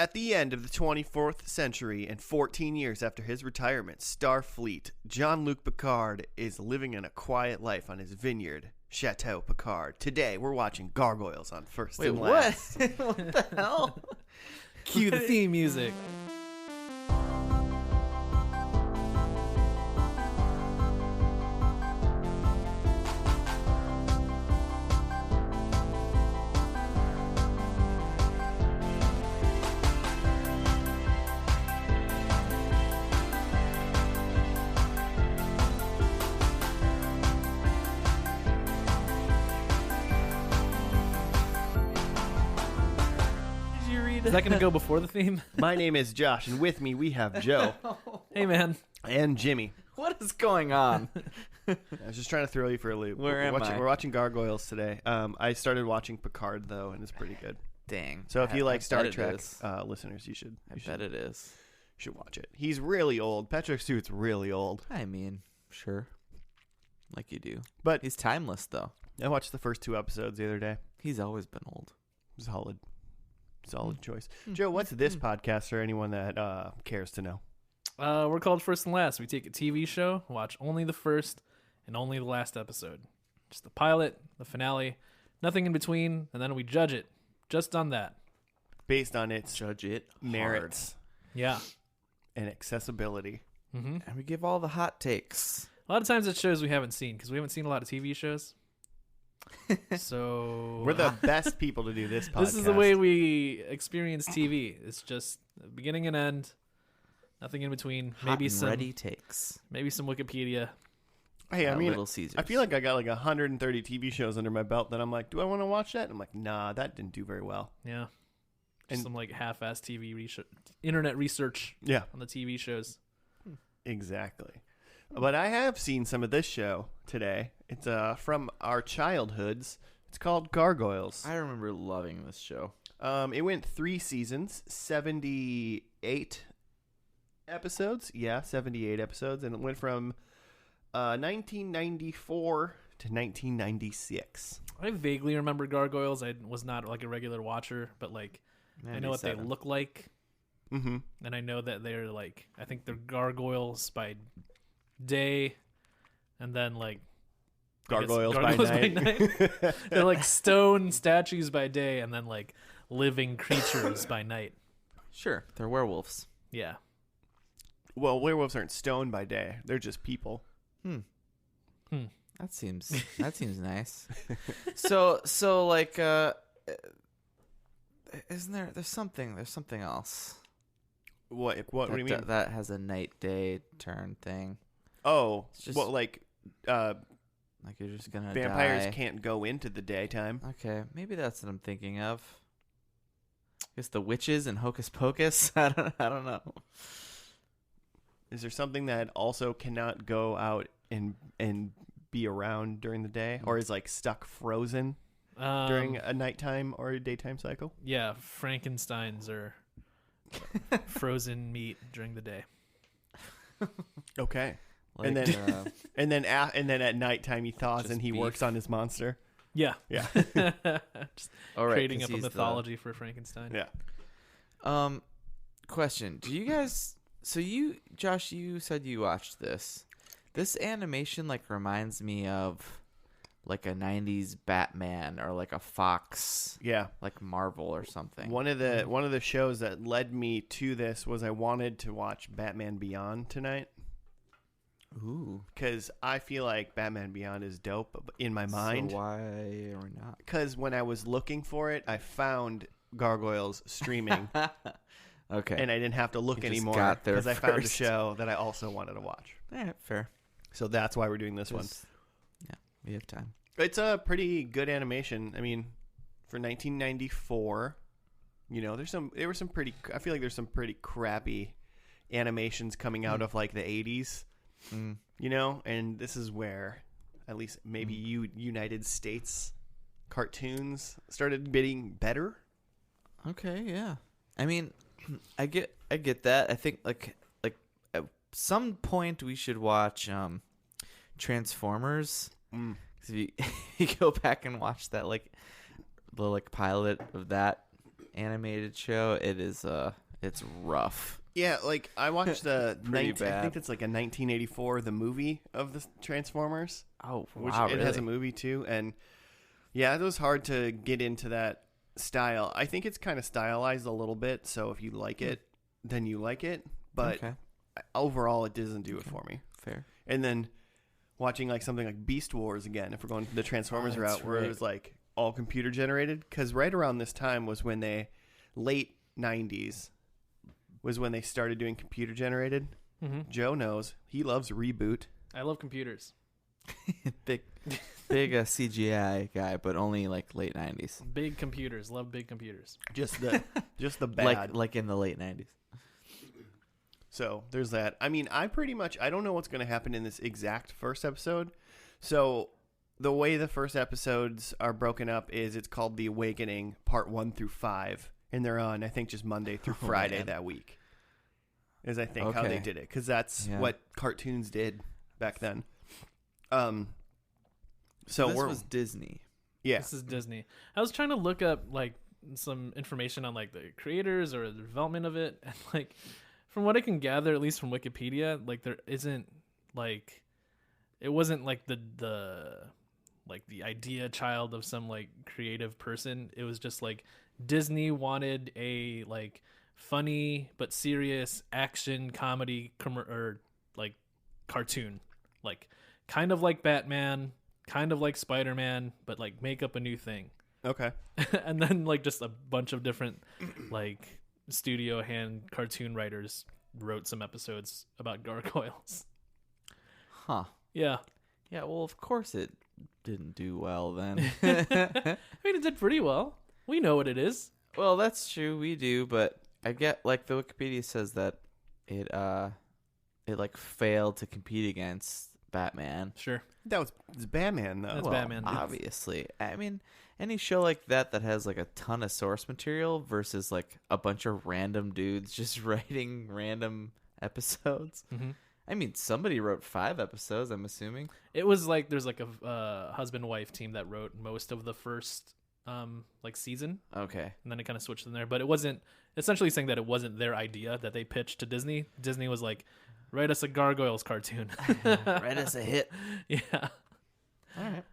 At the end of the 24th century and 14 years after his retirement, Starfleet, Jean-Luc Picard is living in a quiet life on his vineyard, Chateau Picard. Today, we're watching Gargoyles on First and Last. What the hell? Cue the theme music. Is that going to go before the theme? My name is Josh, and with me we have Joe Hey, man. and Jimmy. What is going on? I was just trying to throw you for a loop. Where am I? We're watching Gargoyles today. I started watching Picard, though, and it's pretty good. Dang. So if you like Star bet it Trek is. listeners, you should bet it is. watch it. He's really old. Patrick Stewart's really old. I mean, sure. Like you do. But He's timeless, though. I watched the first 2 episodes the other day. He's always been old. Solid choice. Joe, what's this podcast for anyone that cares to know? We're called First and Last. We take a TV show, watch only the first and only the last episode. Just the pilot, the finale, nothing in between, and then we judge it. Just on that. Based on its Judge it merits Yeah. and accessibility. Mm-hmm. And we give all the hot takes. A lot of times it's shows we haven't seen because we haven't seen a lot of TV shows. So We're the best people to do this podcast. this is the way we experience TV. It's just beginning and end, nothing in between. Hot Maybe and some ready takes. maybe some Wikipedia. Hey, I mean, Little Caesars. I feel like I got like 130 TV shows under my belt that I'm like, do I want to watch that? And I'm like, nah, that didn't do very well. Yeah. And- Some like half-assed TV research, internet research Yeah, on the TV shows. exactly. But I have seen some of this show today. It's from our childhoods. It's called Gargoyles. I remember loving this show. It went 3 seasons, 78 episodes. Yeah, 78 episodes. And it went from 1994 to 1996. I vaguely remember Gargoyles. I was not like a regular watcher, but like I know what they 97. look like, Mm-hmm. and I know that they're like I think they're gargoyles by day, and then like I guess Gargoyles gargoyles by night. They're like stone statues by day, and then like living creatures by night. Sure. They're werewolves. Yeah. Well, werewolves aren't stoned by day. They're just people. That seems nice. So like isn't there's something else What do you mean? that has a night day turn thing. Oh, It's just- well, like Like you're just gonna vampires die. can't go into the daytime. Okay, maybe that's what I'm thinking of. I guess the witches and Hocus Pocus. I don't know. Is there something that also cannot go out and be around during the day, or is like stuck frozen during a nighttime or a daytime cycle? Yeah, Frankensteins are frozen meat during the day. Okay. Like, And then- And then at nighttime he thaws Just and he beef. works on his monster. Yeah. Yeah. Just all right, creating 'cause up a he's the- mythology for Frankenstein. Yeah. Question: do you guys? So you, Josh, you said you watched this. This animation like reminds me of like a '90s Batman or like a Fox, Yeah. like Marvel or something. One of the shows that led me to this was I wanted to watch Batman Beyond tonight Ooh, because I feel like Batman Beyond is dope in my mind. So why are we not? Because when I was looking for it, I found Gargoyles streaming, Okay, and I didn't have to look You just anymore got there because I found a first. show that I also wanted to watch. all right, fair. So that's why we're doing this one. Just- Yeah, we have time. It's a pretty good animation. I mean, for 1994, you know, I feel like there's some pretty crappy animations coming out of like the 80s, Mm. you know, and this is where at least maybe United States cartoons started getting better. Okay, yeah. I mean, I get that. I think like at some point we should watch Transformers. 'Cause if you, you go back and watch that the pilot of that, animated show, it's rough. Yeah, like I watched the Pretty I bad. think it's like a 1984 the movie of the Transformers, Oh, which wow, it really? has a movie too, and yeah, it was hard to get into that style. I think it's kind of stylized a little bit, so if you like it, then you like it, but Okay, overall it doesn't do it for me. fair. And then watching like something like Beast Wars again, if we're going the Transformers Oh, that's route, where it right. was like all computer generated, because right around this time was when late 90s was when they started doing computer generated. Mm-hmm. Joe knows, he loves Reboot. I love computers. big CGI guy, but only like late 90s. Big computers. Love big computers. Just the bad. Like in the late 90s. So there's that. I mean, I don't know what's going to happen in this exact first episode. So the way the first episodes are broken up is it's called The Awakening, part 1 through 5. And they're on, I think, just Monday through Friday man. that week. Is I think how they Okay. did it. Because that's Yeah. what cartoons did back then. So This we're was Disney. yeah. This is Disney. I was trying to look up like some information on like the creators or the development of it, and like from what I can gather, at least from Wikipedia, like there isn't like it wasn't like the like the idea child of some like creative person. It was just like Disney wanted a like funny but serious action comedy or like cartoon, like kind of like Batman, kind of like Spider-Man, but like make up a new thing. Okay. And then like just a bunch of different like studio hand cartoon writers wrote some episodes about gargoyles. Huh. Yeah. Yeah, well, of course it didn't do well then. I mean, it did pretty well. We know what it is. Well, that's true. We do, but I get like the Wikipedia says that it like failed to compete against Batman. Sure. It's Batman, though. That's Well, Batman. Obviously. I mean, any show like that has like a ton of source material versus like a bunch of random dudes just writing random episodes. Mm-hmm. I mean, somebody wrote 5 episodes, I'm assuming. It was like there's like a husband-wife team that wrote most of the first like season, Okay. and then it kind of switched in there. But it wasn't essentially saying that it wasn't their idea that they pitched to Disney. Disney was like, write us a Gargoyles cartoon. Write us a hit. Yeah. All right.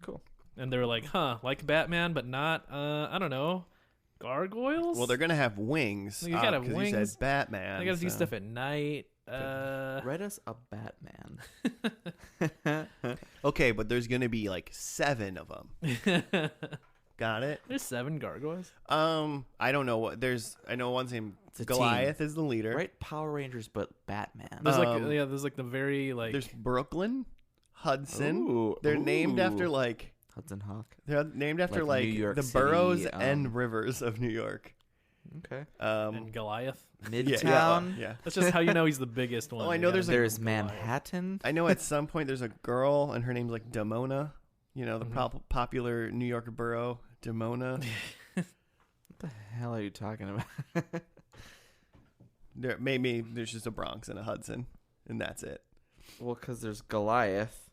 Cool. And they were like, like Batman, but not, I don't know, gargoyles? Well, they're going to have wings. You gotta have 'cause You wings. said Batman. They gotta do so- stuff at night. Write us a Batman. Okay, but there's going to be like 7 of them. Got it? There's 7 gargoyles. I don't know what I know one's named It's a Goliath is the leader. Write Power Rangers, but Batman. There's Um, like the very like. There's Brooklyn, Hudson. Ooh, They're named after ooh. like Hudson Hawk. they're named after Like like New York the City, boroughs and rivers of New York. Okay. and Goliath. Midtown. Yeah. That's just how you know he's the biggest one. Oh, I You know gotta there's name There's him Goliath. Manhattan. I know at some point there's a girl and her name's like Damona. You know, the Mhm. popular New York borough, Damona. What the hell are you talking about? Maybe there's just a Bronx and a Hudson, and that's it. Well, because there's Goliath.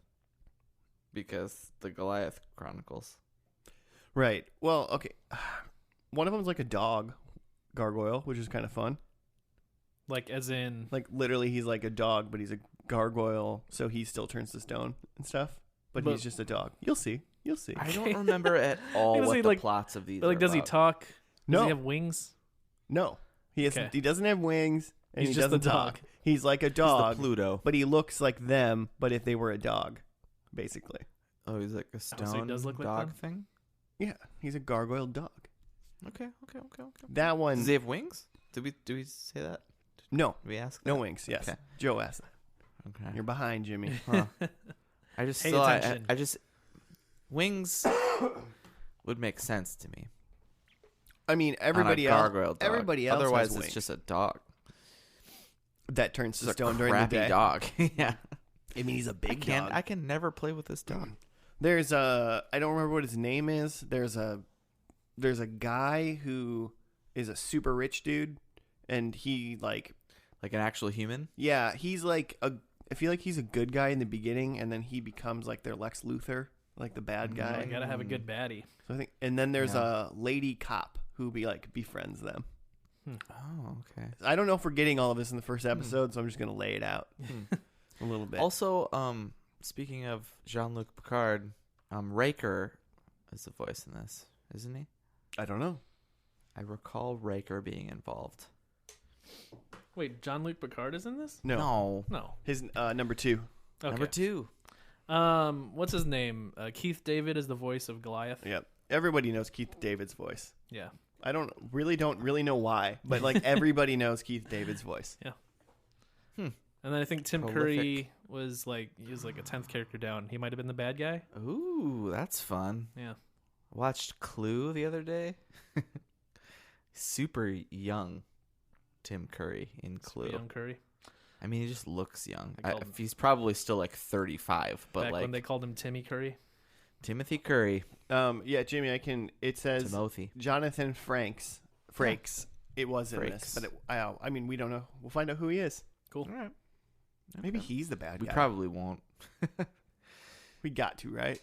Because the Goliath Chronicles. Right. Well, okay. One of them's like a dog gargoyle, which is kind of fun. Like as in. Like literally, he's like a dog, but he's a gargoyle, so he still turns to stone and stuff. But he's just a dog. You'll see. You'll see. I don't remember at all Does what he, the like- plots of these But like, are does he about. talk? Does No. he have wings? No, he has. Okay. He doesn't have wings, and He's he just a doesn't dog. talk. He's like a He's the dog, Pluto. but he looks like them. But if they were a dog, basically, Oh, he's like a so stone he does look like dog them? thing? yeah, he's a gargoyle dog. Okay. That one, Does he have wings? Did we say that? no, Did we ask no that? wings. Yes, Okay. Joe asked that. Okay. You're behind, Jimmy. Huh. I just Pay still, attention. I just wings would make sense to me. I mean, On a everybody else. gargoyle dog. Everybody else Otherwise, has it's wings. just a dog. That turns to It's a stone during the crappy day. dog. Yeah. I mean, he's a big dog. I can never play with this dog. There's I don't remember what his name is. There's a guy who is a super rich dude, and he like Like an actual human. yeah, he's like I feel like he's a good guy in the beginning, and then he becomes like their Lex Luthor, like the bad I guy. gotta have a good baddie. So I think, and then there's Yeah. a lady cop who befriends them. Oh, okay. I don't know if we're getting all of this in the first episode, so I'm just gonna lay it out a little bit. Also, speaking of Jean-Luc Picard, Riker is the voice in this, isn't he? I don't know. I recall Riker being involved. Wait, Jean-Luc Picard is in this? No. His number 2. Okay. Number 2. What's his name? Keith David is the voice of Goliath. Yep. Everybody knows Keith David's voice. Yeah. I don't really know why, but everybody knows Keith David's voice. Yeah. And then I think Tim Curry was he was a 10th character down. He might have been the bad guy. Ooh, that's fun. Yeah. Watched Clue the other day. Super young Tim Curry in Clue. Super young Curry. I mean, he just looks young. Him- He's probably still 35, but Back when they called him Timmy Curry. Timothy Curry. Yeah, Jimmy, it says Timothy. Jonathan Frakes. It was in this, but I mean, we don't know. We'll find out who he is. Cool. All right. Maybe he's the bad guy. We probably won't. We got to, right?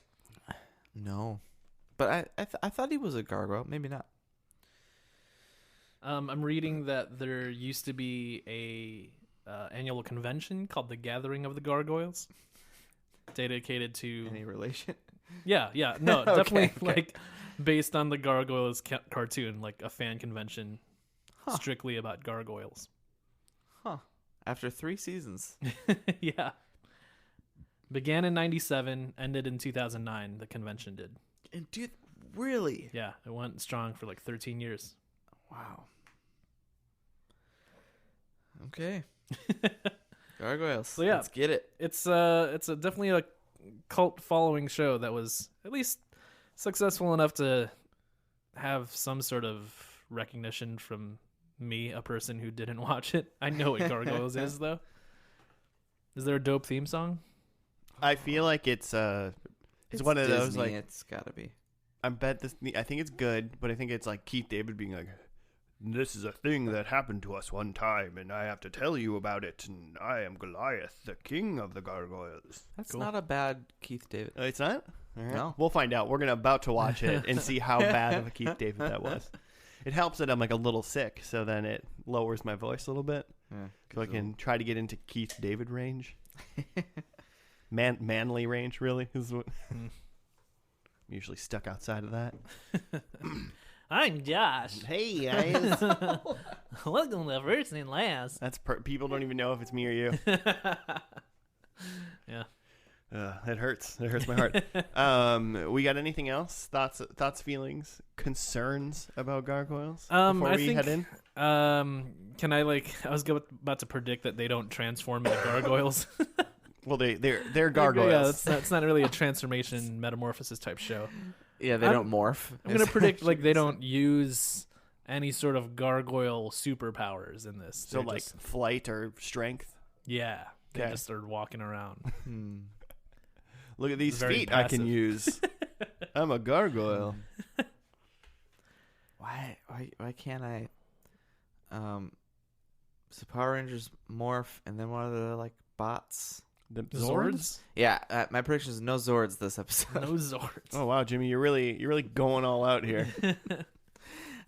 No. But I thought he was a gargoyle. Maybe not. I'm reading that there used to be a annual convention called the Gathering of the Gargoyles, dedicated to Any relation? Yeah, no, definitely okay. based on the Gargoyles cartoon, a fan convention strictly about gargoyles. Huh. After 3 seasons. Yeah. Began in 97, ended in 2009, the convention did. And dude, really? Yeah, it went strong for 13 years. Wow. Okay. Gargoyles. So, yeah. Let's get it. It's definitely a cult following show that was at least successful enough to have some sort of recognition from me, a person who didn't watch it. I know what Gargoyles is, though. Is there a dope theme song? I feel like it's one of those Disney, it's gotta be. I think it's good, but I think it's Keith David being this is a thing that happened to us one time, and I have to tell you about it, and I am Goliath, the king of the gargoyles. That's Cool. not a bad Keith David. It's not? All right. No. We'll find out. We're about to watch it and see how bad of a Keith David that was. It helps that I'm a little sick, so then it lowers my voice a little bit. Yeah, So I can try to get into Keith David range. Manly range, really. Is what I'm usually stuck outside of that. I'm Josh. Hey, guys. Welcome to First and Last. That's people don't even know if it's me or you. Yeah. It hurts. It hurts my heart. We got anything else? Thoughts, feelings, concerns about gargoyles before we head in? Can I I was about to predict that they don't transform into gargoyles. Well, they're gargoyles. Yeah, that's not really a transformation metamorphosis type show. Yeah, they don't morph. I'm gonna predict they don't use any sort of gargoyle superpowers in this. So They're just, flight or strength. yeah, they Okay. just are walking around. Look at these Very feet I can passive. use. I'm a gargoyle. Why can't I? So Power Rangers morph, and then what are the bots? The Zords? Yeah, my prediction is no Zords this episode. No Zords. Oh wow, Jimmy, you're really going all out here.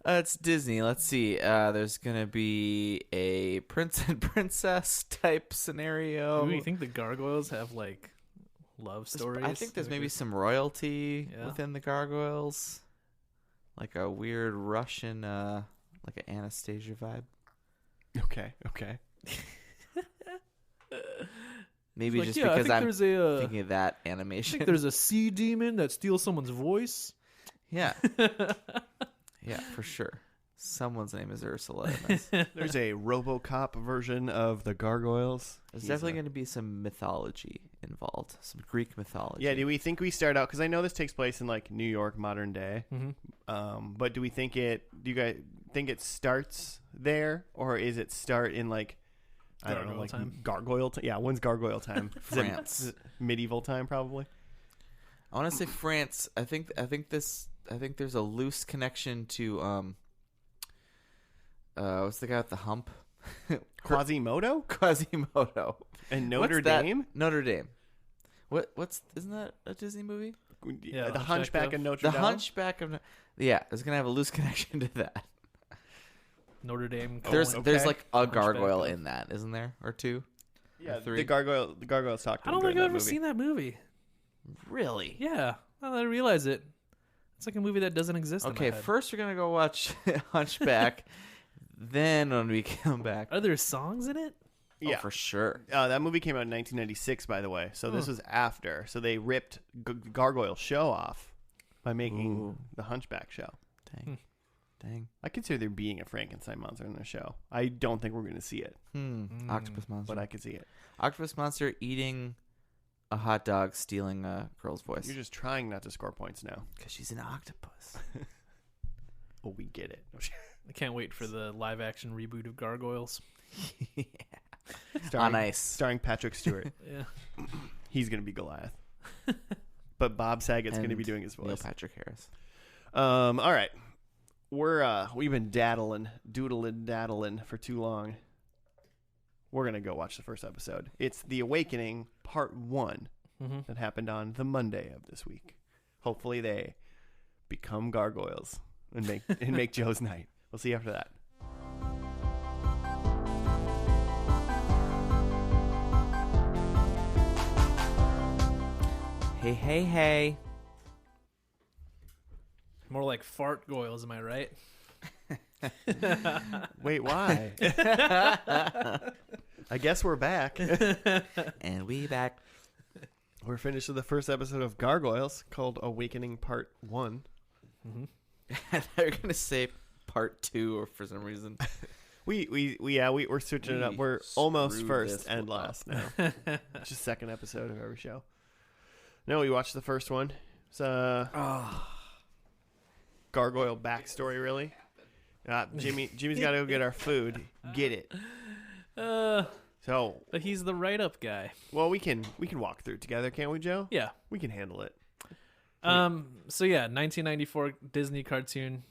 It's Disney. Let's see. There's gonna be a prince and princess type scenario. Do you think the gargoyles have love stories? I think there's maybe some royalty Yeah. within the gargoyles, like a weird Russian, like an Anastasia vibe. Okay. Maybe It's just I because think I'm there's a, thinking of that I animation. think there's a sea demon that steals someone's voice. Yeah, yeah, for sure. Someone's name is Ursula in this. There's a RoboCop version of the gargoyles. There's He's definitely a- going to be some mythology involved, some Greek mythology. Yeah, do we think we start out, because I know this takes place in New York modern day, but do you guys think it starts there, or is it start in I don't know, Gargoyle time? gargoyle time? Yeah, when's gargoyle time? France. Is it medieval time, probably. I want to say France. I think there's a loose connection to what's the guy with the hump? Quasimodo Quasimodo. and Notre What's that? Dame. Notre Dame. Isn't that a Disney movie? the Hunchback of Notre The Dame. Hunchback of yeah, it's gonna have a loose connection to that. Notre Dame. There's like a Hunchback gargoyle of- in that, isn't there, or two? Yeah, Or three? the gargoyles talked to I him don't think during I've that ever movie. seen that movie. Really? Yeah, now that I realize it, it's like a movie that doesn't exist. Okay, in my head. first we're gonna go watch Hunchback. Then when we come back, Are there songs in it? Yeah, for sure. that movie came out in 1996, by the way. So this was after. So they ripped Gargoyle show off by making the Hunchback show. Dang. I consider there being a Frankenstein monster in the show. I don't think we're going to see it, Octopus monster. but I could see it. Octopus monster eating a hot dog, stealing a girl's voice. You're just trying not to score points now. Because she's an octopus. Oh, we get it. I can't wait for the live action reboot of Gargoyles. Yeah. Starring, On ice. starring Patrick Stewart. Yeah. He's going to be Goliath. But Bob Saget's going to be doing his Neil voice. Patrick Harris. All right. We've been doodling for too long. We're going to go watch the first episode. It's The Awakening Part 1 that happened on the Monday of this week. Hopefully they become gargoyles and make Joe's night. We'll see you after that. Hey. More like fart goyles, am I right? Wait, why? I guess we're back. And we back. We're finished with the first episode of Gargoyles called Awakening Part 1. I thought you were gonna say part 2, or for some reason. We're switching it up. We're almost screwed first this and one up. last now. Just second episode of every show. No, we watched the first one. It's gargoyle backstory, really. Jimmy's got to go get our food. Get it. So, But he's the write-up guy. well, we can walk through it together, can't we, Joe? Yeah. We can handle it. So yeah, 1994 Disney cartoon.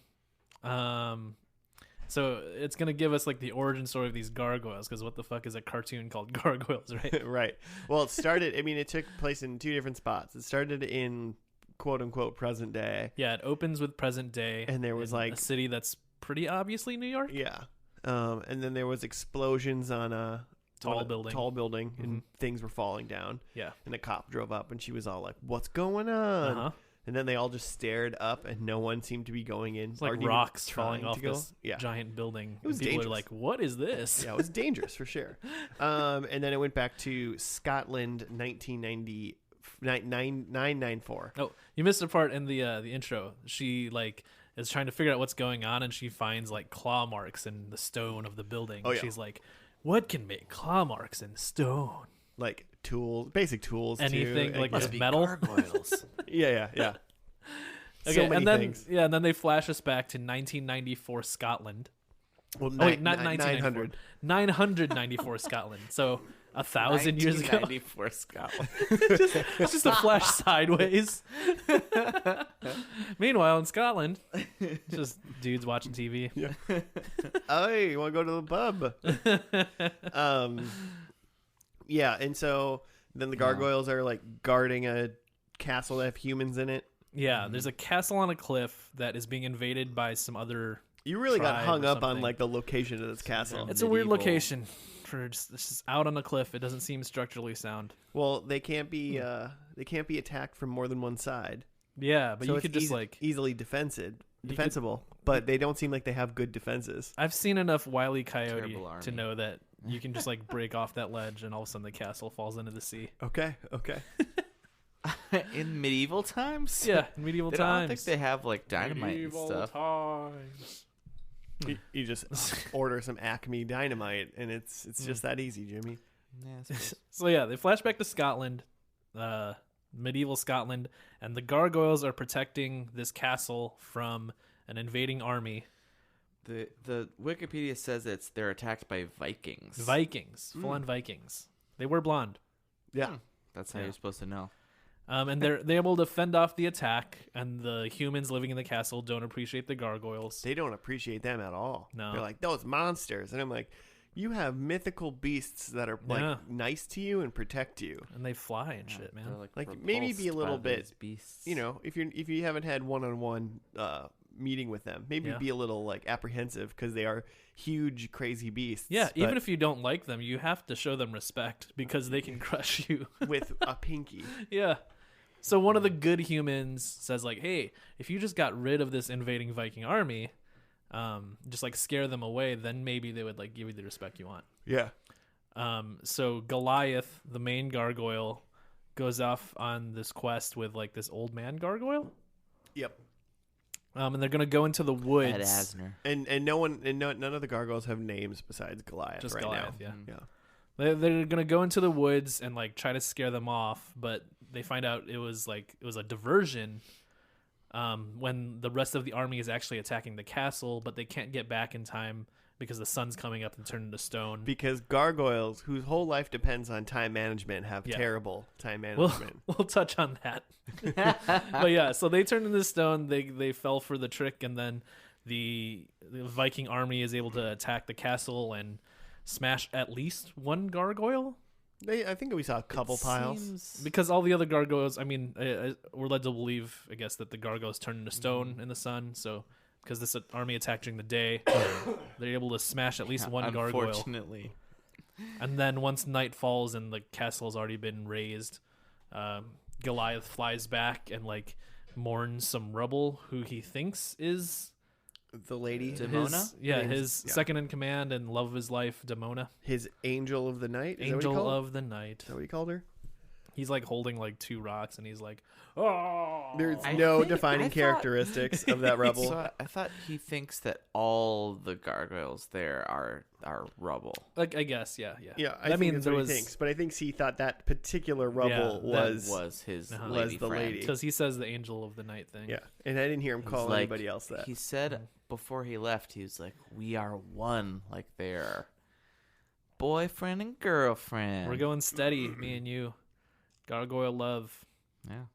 So it's gonna give us like the origin story of these gargoyles, because what the fuck is a cartoon called Gargoyles, right? Right. Well, it started. I mean, it took place in two different spots. It started in quote unquote present day. Yeah, it opens with present day, And there was, in like- a city that's pretty obviously New York. Yeah. And then there was explosions on a Tall building. and things were falling down. Yeah. And a cop drove up, and she was all like, "What's going on?" Uh-huh. And then they all just stared up, and no one seemed to be going in. It's like or even rocks falling trying off to go. this Yeah. giant building. It was And people dangerous. are like, "What is this?" Yeah, it was dangerous for sure. And then it went back to Scotland, 994. Oh, you missed a part in the intro. She like is trying to figure out what's going on, and she finds like claw marks in the stone of the building. Oh, yeah. She's like, "What can make claw marks in stone? Like tools, basic tools. Anything too. like yeah. this metal?" Gargoyles. Yeah. Okay, So many and then things. and then they flash us back to 1994 Scotland. Well, Oh wait, not 900. 994 Scotland. So 1,000 years ago. 1994 Scotland. It's just a flash sideways. Meanwhile, in Scotland, it's just dudes watching TV. Hey, you want to go to the pub? Yeah, and so then the gargoyles are like guarding a castle that have humans in it. Yeah, there's a castle on a cliff that is being invaded by some other. You really got Tribe hung or up on something. like the location of this castle. It's a weird Medieval. location for just, it's just out on a cliff. It doesn't seem structurally sound. Well, they can't be attacked from more than one side. Yeah, but So you it's could just like. easily defensible, but they don't seem like they have good defenses. I've seen enough Wile E. Coyote Terrible army. to know that you can just like break off that ledge, and all of a sudden the castle falls into the sea. Okay. In medieval times? Yeah, in medieval I times. don't think they have like dynamite and stuff. times. You just order some Acme dynamite, and it's just that easy, Jimmy. Yeah, I suppose. So yeah, they flash back to Scotland, medieval Scotland, and the gargoyles are protecting this castle from an invading army. The Wikipedia says they're attacked by Vikings. Vikings, full-on Vikings. They were blonde. Yeah. That's how Yeah. you're supposed to know. And they're able to fend off the attack, and the humans living in the castle don't appreciate the gargoyles. They don't appreciate them at all. No. They're like, those monsters. And I'm like, You have mythical beasts that are like nice to you and protect you, and they fly and shit, man. Like maybe be a little bit, beasts. you know, if you haven't had one-on-one meeting with them, maybe be a little like apprehensive because they are huge, crazy beasts. Yeah, even if you don't like them, you have to show them respect because they can crush you with a pinky. Yeah. So one of the good humans says like, "Hey, if you just got rid of this invading Viking army, just like scare them away, then maybe they would like give you the respect you want." Yeah. So Goliath, the main gargoyle, goes off on this quest with like this old man gargoyle. Yep. And they're gonna go into the woods. Ed Asner. And none of the gargoyles have names besides Goliath. Just right Goliath, now. yeah. They're gonna go into the woods and like try to scare them off, but they find out it was a diversion. When the rest of the army is actually attacking the castle, but they can't get back in time because the sun's coming up and turn into stone. Because gargoyles, whose whole life depends on time management, have terrible time management. We'll touch on that. But yeah, so they turn into stone. They fell for the trick, and then the Viking army is able to attack the castle and smash at least one gargoyle. I think we saw a couple piles. Because all the other gargoyles, I mean, we're led to believe, I guess, that the gargoyles turn into stone in the sun. So, because this army attacked during the day, they're able to smash at least one gargoyle. Unfortunately. And then once night falls and the castle's already been razed, Goliath flies back and like mourns some rubble who he thinks is the lady Demona. His second in command and love of his life, Demona. His angel of the night. Angel of the night. Is that what he called her? He's like holding like two rocks and he's like, oh. There's no defining characteristics of that rubble. So I thought he thinks that all the gargoyles there are rubble. Like I guess, yeah. Yeah, I mean that's what he thinks, but I think he thought that particular rubble was his was the lady. Because he says the angel of the night thing. Yeah, and I didn't hear him call anybody else that. He said before he left, he was like, "We are one," like they're boyfriend and girlfriend. We're going steady, me and you. Gargoyle love. Yeah.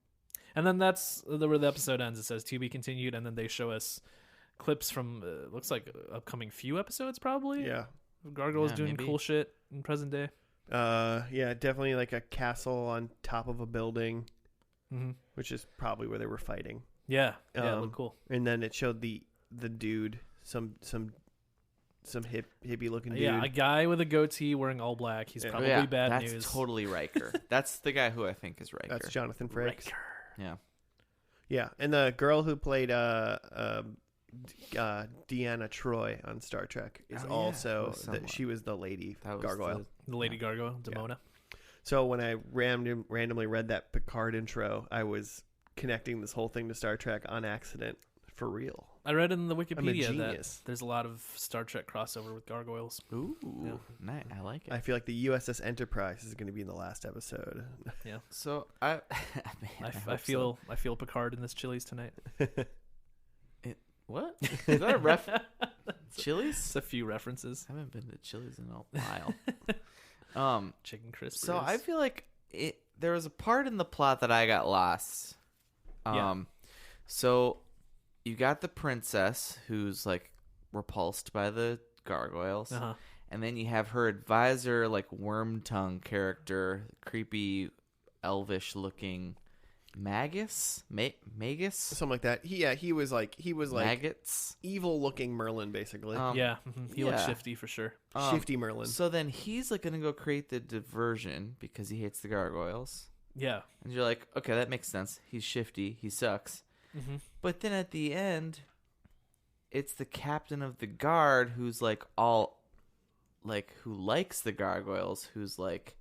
And then that's where the episode ends. It says to be continued, and then they show us clips from looks like upcoming few episodes probably. Yeah. Of gargoyles doing cool shit in present day. Yeah, definitely like a castle on top of a building, which is probably where they were fighting. Yeah, it looked cool. And then it showed the dude, some hippie looking dude. Yeah, a guy with a goatee wearing all black. He's probably bad news. That's totally Riker. That's the guy who I think is Riker. That's Jonathan Frakes. Yeah. Yeah, and the girl who played Deanna Troi on Star Trek is also she was the lady gargoyle. The lady gargoyle, Demona. Yeah. So when I randomly read that Picard intro, I was connecting this whole thing to Star Trek on accident. For real. I read in the Wikipedia that there's a lot of Star Trek crossover with gargoyles. Ooh, nice. I like it. I feel like the USS Enterprise is going to be in the last episode. Yeah. So I feel Picard in this Chili's tonight. What? Is that a ref? Chili's? It's a few references. I haven't been to Chili's in a while. Chicken crisp. So I feel like there was a part in the plot that I got lost. So you got the princess who's like repulsed by the gargoyles, and then you have her advisor, like worm tongue character, creepy, elvish looking Magus, Magus, something like that. He was like maggots, evil looking Merlin, basically. He looks shifty for sure. Shifty Merlin. So then he's like gonna go create the diversion because he hates the gargoyles. Yeah, and you're like, okay, that makes sense. He's shifty. He sucks. But then at the end, it's the captain of the guard who's like all, like who likes the gargoyles, who's like,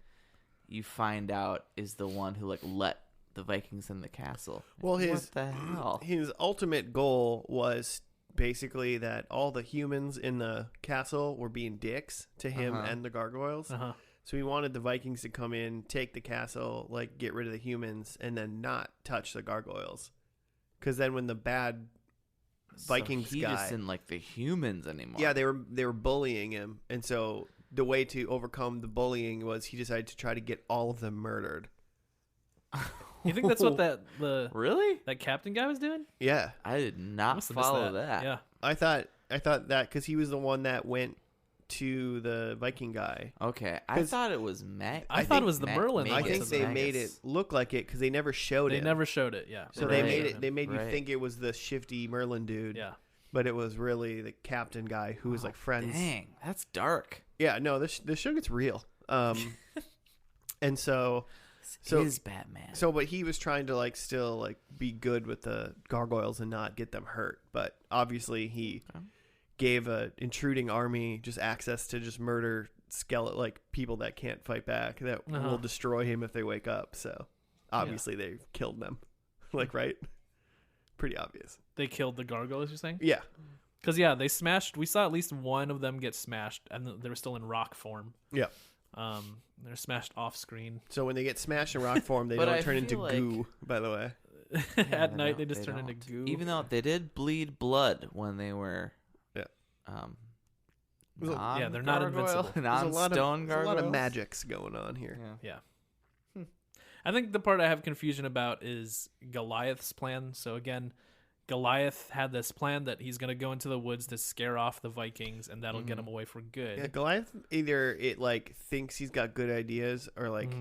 you find out is the one who like let the Vikings in the castle. Well, what the hell? His ultimate goal was basically that all the humans in the castle were being dicks to him and the gargoyles. So he wanted the Vikings to come in, take the castle, like get rid of the humans, and then not touch the gargoyles. Because then when the bad Vikings he guy, just didn't like the humans anymore. Yeah, they were bullying him, and so the way to overcome the bullying was he decided to try to get all of them murdered. You think that's what really that captain guy was doing? Yeah, I did not follow that. Yeah, I thought that because he was the one that went to the Viking guy. Okay, I 'Cause thought it was Meg. I thought it was the Merlin I one think to they the made it look like it because they never showed They it. never showed it. Yeah. So They they never made showed it. him. They made you Right. think it was the shifty Merlin dude. Yeah. But it was really the captain guy who was like friends. Dang, that's dark. Yeah, no, this show gets real. And so This is Batman. but he was trying to like still like be good with the gargoyles and not get them hurt. But obviously he gave a intruding army just access to just murder like people that can't fight back that will destroy him if they wake up. So obviously they killed them. Like, right? Pretty obvious. They killed the gargoyles, you're saying? Yeah. Because, they smashed. We saw at least one of them get smashed, and they were still in rock form. Yeah. They're smashed off screen. So when they get smashed in rock form, they But don't I turn into feel goo, by the way. At night, they just turn into goo. Even though they did bleed blood when they were, Yeah. Yeah, they're not invincible. There's Non-stone there's a lot of gargoyles. magics going on here. Yeah. I think the part I have confusion about is Goliath's plan. So again, Goliath had this plan that he's going to go into the woods to scare off the Vikings, and that'll get him away for good. Yeah, Goliath either it like thinks he's got good ideas, or like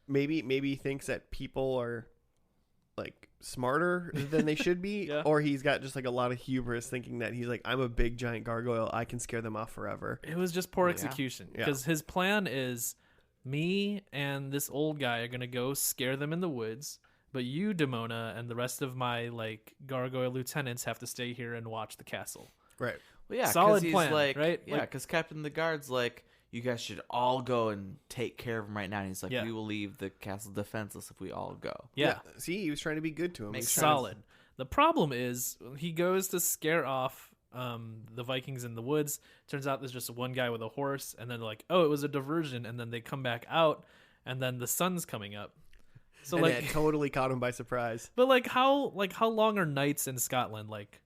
maybe he thinks that people are like smarter than they should be, Yeah. or he's got just like a lot of hubris, thinking that he's like, I'm a big giant gargoyle, I can scare them off forever. It was just poor execution because his plan is me and this old guy are going to go scare them in the woods. But you, Demona, and the rest of my like gargoyle lieutenants have to stay here and watch the castle. Right. Well, yeah, Solid he's plan, like, right? Yeah, because Captain of the Guard's like, you guys should all go and take care of him right now. And he's like, we will leave the castle defenseless if we all go. Yeah. See, he was trying to be good to him. Makes solid. The problem is he goes to scare off the Vikings in the woods. Turns out there's just one guy with a horse, and then they're like, oh, it was a diversion, and then they come back out, and then the sun's coming up. So and like it totally caught him by surprise. But how long are nights in Scotland? Like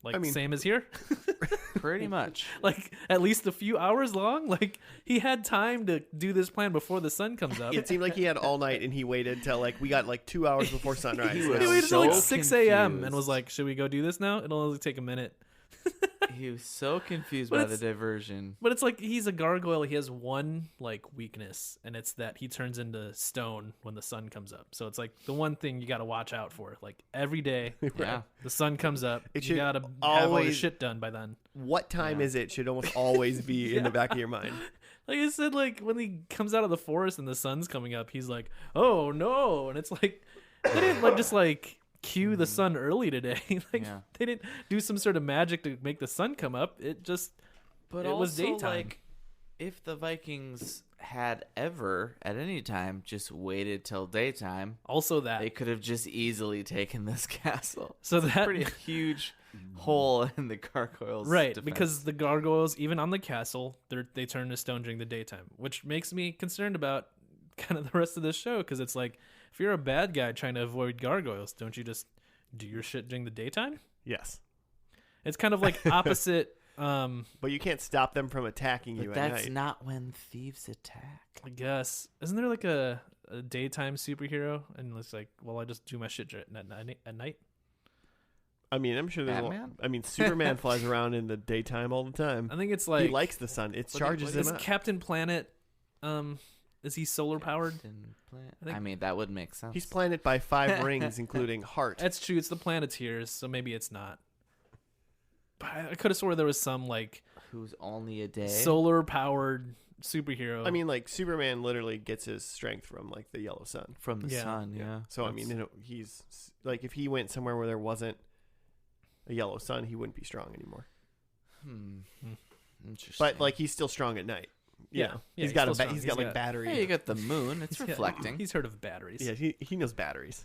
I mean, same as here? Pretty much. Like at least a few hours long? Like he had time to do this plan before the sun comes up. It seemed like he had all night, and he waited till like we got like 2 hours before sunrise. He He was waited till like 6 a.m. confused. and was like, should we go do this now? It'll only take a minute. He was so confused But by the it's- diversion. But it's like he's a gargoyle. He has one like weakness, and it's that he turns into stone when the sun comes up. So it's like the one thing you got to watch out for. Like every day, Yeah. the sun comes up. It You should got to have all your always- shit done by then. What time is it? Should almost always be in the back of your mind. Like I said, like when he comes out of the forest and the sun's coming up, he's like, "Oh no!" And it's like they didn't like just like cue the sun early today. Like Yeah. they didn't do some sort of magic to make the sun come up. It just But it also, was daytime. like, if the Vikings had ever, at any time, just waited till daytime, also that. they could have just easily taken this castle. So It's a that pretty huge hole in the gargoyles. right defense. because the gargoyles, even on the castle, they turn to stone during the daytime, which makes me concerned about kind of the rest of this show because it's like if you're a bad guy trying to avoid gargoyles, don't you just do your shit during the daytime? Yes. It's kind of like opposite. But you can't stop them from attacking you But at that's night. not when thieves attack. I guess isn't there like a daytime superhero and it's like, well, I just do my shit at night. I mean, I'm sure there's Batman? I mean, Superman flies around in the daytime all the time. I think it's like He likes the sun. It charges him is up. Captain Planet. Is he solar powered? I mean, that would make sense. He's planet by 5 rings, including heart. That's true. It's the Planeteers, so maybe it's not. But I could have swore there was some like Who's only a day? solar powered superhero. I mean, like Superman literally gets his strength from like the yellow sun. From the Yeah. sun, yeah. So I mean, he's like if he went somewhere where there wasn't a yellow sun, he wouldn't be strong anymore. Interesting. But like he's still strong at night. You Yeah. know? Yeah, he's he's got still a strong. he's He's got like got- battery. hey, you got the moon. It's Yeah, reflecting. he's heard of batteries. Yeah, he knows batteries.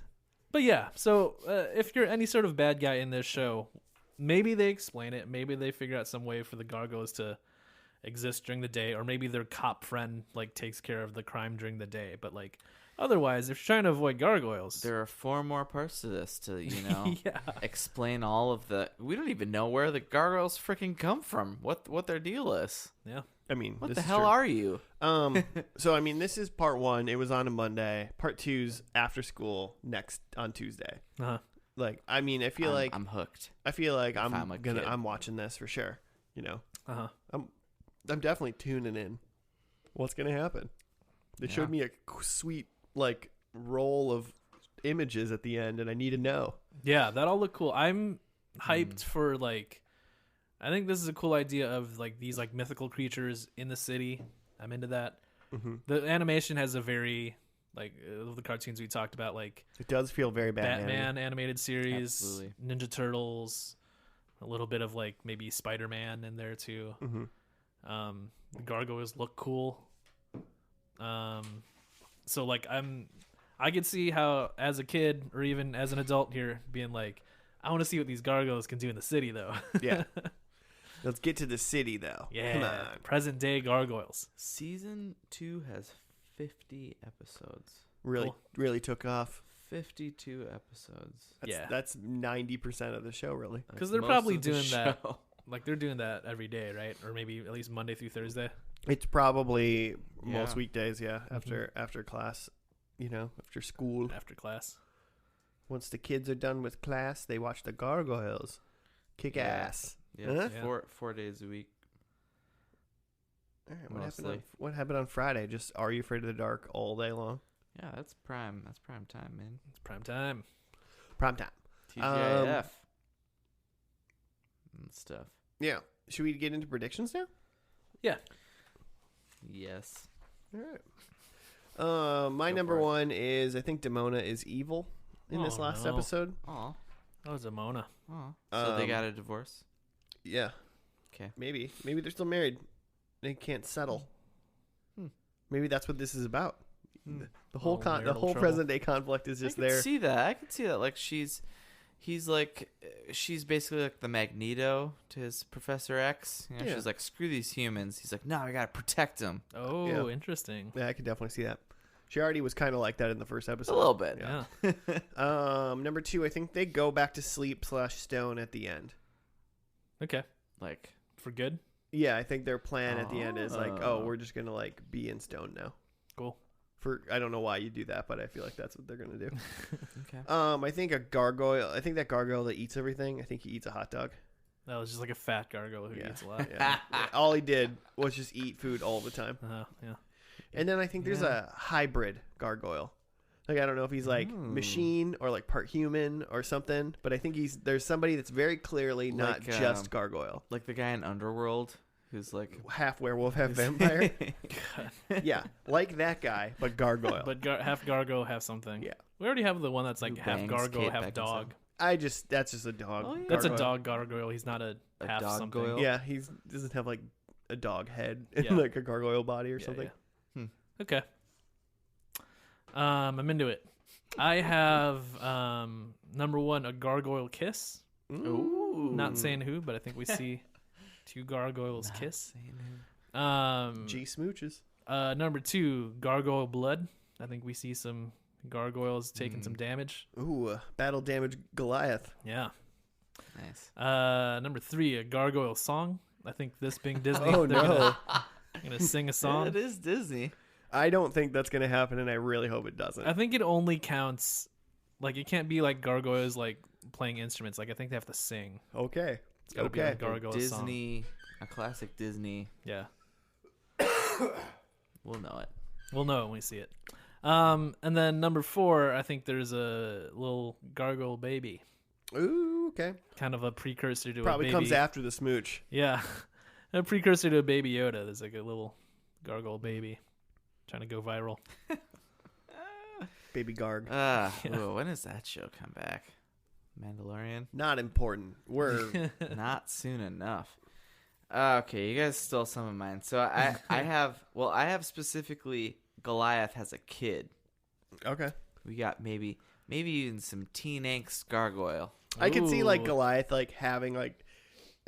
But yeah, so if you're any sort of bad guy in this show, maybe they explain it. Maybe they figure out some way for the gargoyles to exist during the day, or maybe their cop friend like takes care of the crime during the day. But like otherwise, if you're trying to avoid gargoyles, There are 4 more parts to this to, yeah, explain all of the... We don't even know where the gargoyles freaking come from. What their deal is. yeah. I mean, What this the is hell true. are you? So I mean, this is part 1. It was on a Monday. Part 2's after school next on Tuesday. Uh-huh. Like, I mean, I feel like I'm hooked. I'm I'm a kid. I'm watching this for sure. You know, Uh-huh. I'm definitely tuning in. What's gonna happen? They Yeah. showed me a sweet like roll of images at the end, and I need to know. Yeah, that all look cool. I'm hyped for like. I think this is a cool idea of like these like mythical creatures in the city. I'm into that. Mm-hmm. The animation has a very like the cartoons we talked about, like It does feel very Batman animated series, Absolutely. Ninja Turtles, a little bit of like maybe Spider-Man in there too. Mm-hmm. The gargoyles look cool. So like I could see how as a kid or even as an adult here being like, I want to see what these gargoyles can do in the city though. Yeah. Let's get to the city though. Come Yeah, on. present day gargoyles. Season 2 has 50 episodes. Really, really took off. 52 episodes. That's 90% of the show, really. Because That's they're most probably of the doing that. show. Like they're doing that every day, right? Or maybe at least Monday through Thursday. It's probably Yeah. most weekdays, yeah. After class, after school. After class. Once the kids are done with class, they watch the Gargoyles. Kick Yeah. ass. Yeah, Huh? Yeah. four days a week. All right, Mostly. what happened on Friday? Just Are You Afraid of the Dark all day long? Yeah, that's prime. That's prime time, man. It's prime time. Prime time. TGIF and stuff. Yeah. Should we get into predictions now? Yes. All right. My Go number for it. one is I think Demona is evil in this Oh, last no. episode. Aw. That was a Mona. Aw. So they Um, got a divorce. Yeah. Okay. Maybe they're still married. They can't settle. Hmm. Maybe that's what this is about. Hmm. The whole Oh, the marital whole trouble. present day conflict is just I can there. see that. I can see that. Like she's basically like the Magneto to his Professor X. You know, Yeah. She's like, screw these humans. He's like, no, I gotta protect them. Oh, Yeah. interesting. Yeah, I can definitely see that. She already was kind of like that in the first episode. A little bit. Yeah. Number two, I think they go back to sleep / stone at the end. Okay. Like, For good. Yeah, I think their plan at the end is like, oh, Oh. we're just gonna like be in stone now. Cool. I don't know why you do that, but I feel like that's what they're gonna do. okay. I think a gargoyle. I think that gargoyle that eats everything. I think he eats a hot dog. That was just like a fat gargoyle who Yeah. eats a lot. Yeah. Yeah. All he did was just eat food all the time. Yeah. And then I think there's Yeah. a hybrid gargoyle. Like I don't know if he's like Ooh. machine or like part human or something, but I think there's somebody that's very clearly not Like, just gargoyle. Like the guy in Underworld who's like Half werewolf, half vampire. Yeah, like that guy, but gargoyle. But half gargoyle, half something. Yeah. We already have the one that's like Who half bangs gargoyle, Kate half Beckinsale. dog. That's just a dog. Oh, yeah. That's a gargoyle. dog gargoyle. He's not a A half dog something. goyle? Yeah, he doesn't have like a dog head and Yeah. like a gargoyle body or Yeah, something. yeah. Okay. I'm into it. I have number one, a gargoyle kiss. Ooh. Not saying who, but I think we see two gargoyles Not kiss. saying who. G smooches. Number two, gargoyle blood. I think we see some gargoyles taking some damage. Ooh, battle damage Goliath. Yeah. Nice. Number three, a gargoyle song. I think this being Disney, Oh they're no, gonna sing a song. It is Disney. I don't think that's gonna happen, and I really hope it doesn't. I think it only counts. Like it can't be like gargoyles like playing instruments. Like I think they have to sing. Okay. It's gotta be Okay. like gargoyle song. Disney, a classic Disney. Yeah. We'll know it. We'll know when we see it. And then number four, I think there's a little gargoyle baby, Ooh, okay. kind of a precursor to Probably a baby. comes after the smooch. Yeah, a precursor to a baby Yoda. There's like a little gargoyle baby trying to go viral. Baby Garg. Ooh, when does that show come back? Mandalorian? Not important. We're Not soon enough. Okay, you guys stole some of mine. So I have specifically Goliath has a kid. okay. We got maybe even some teen angst gargoyle. I could see like Ooh. Goliath like having like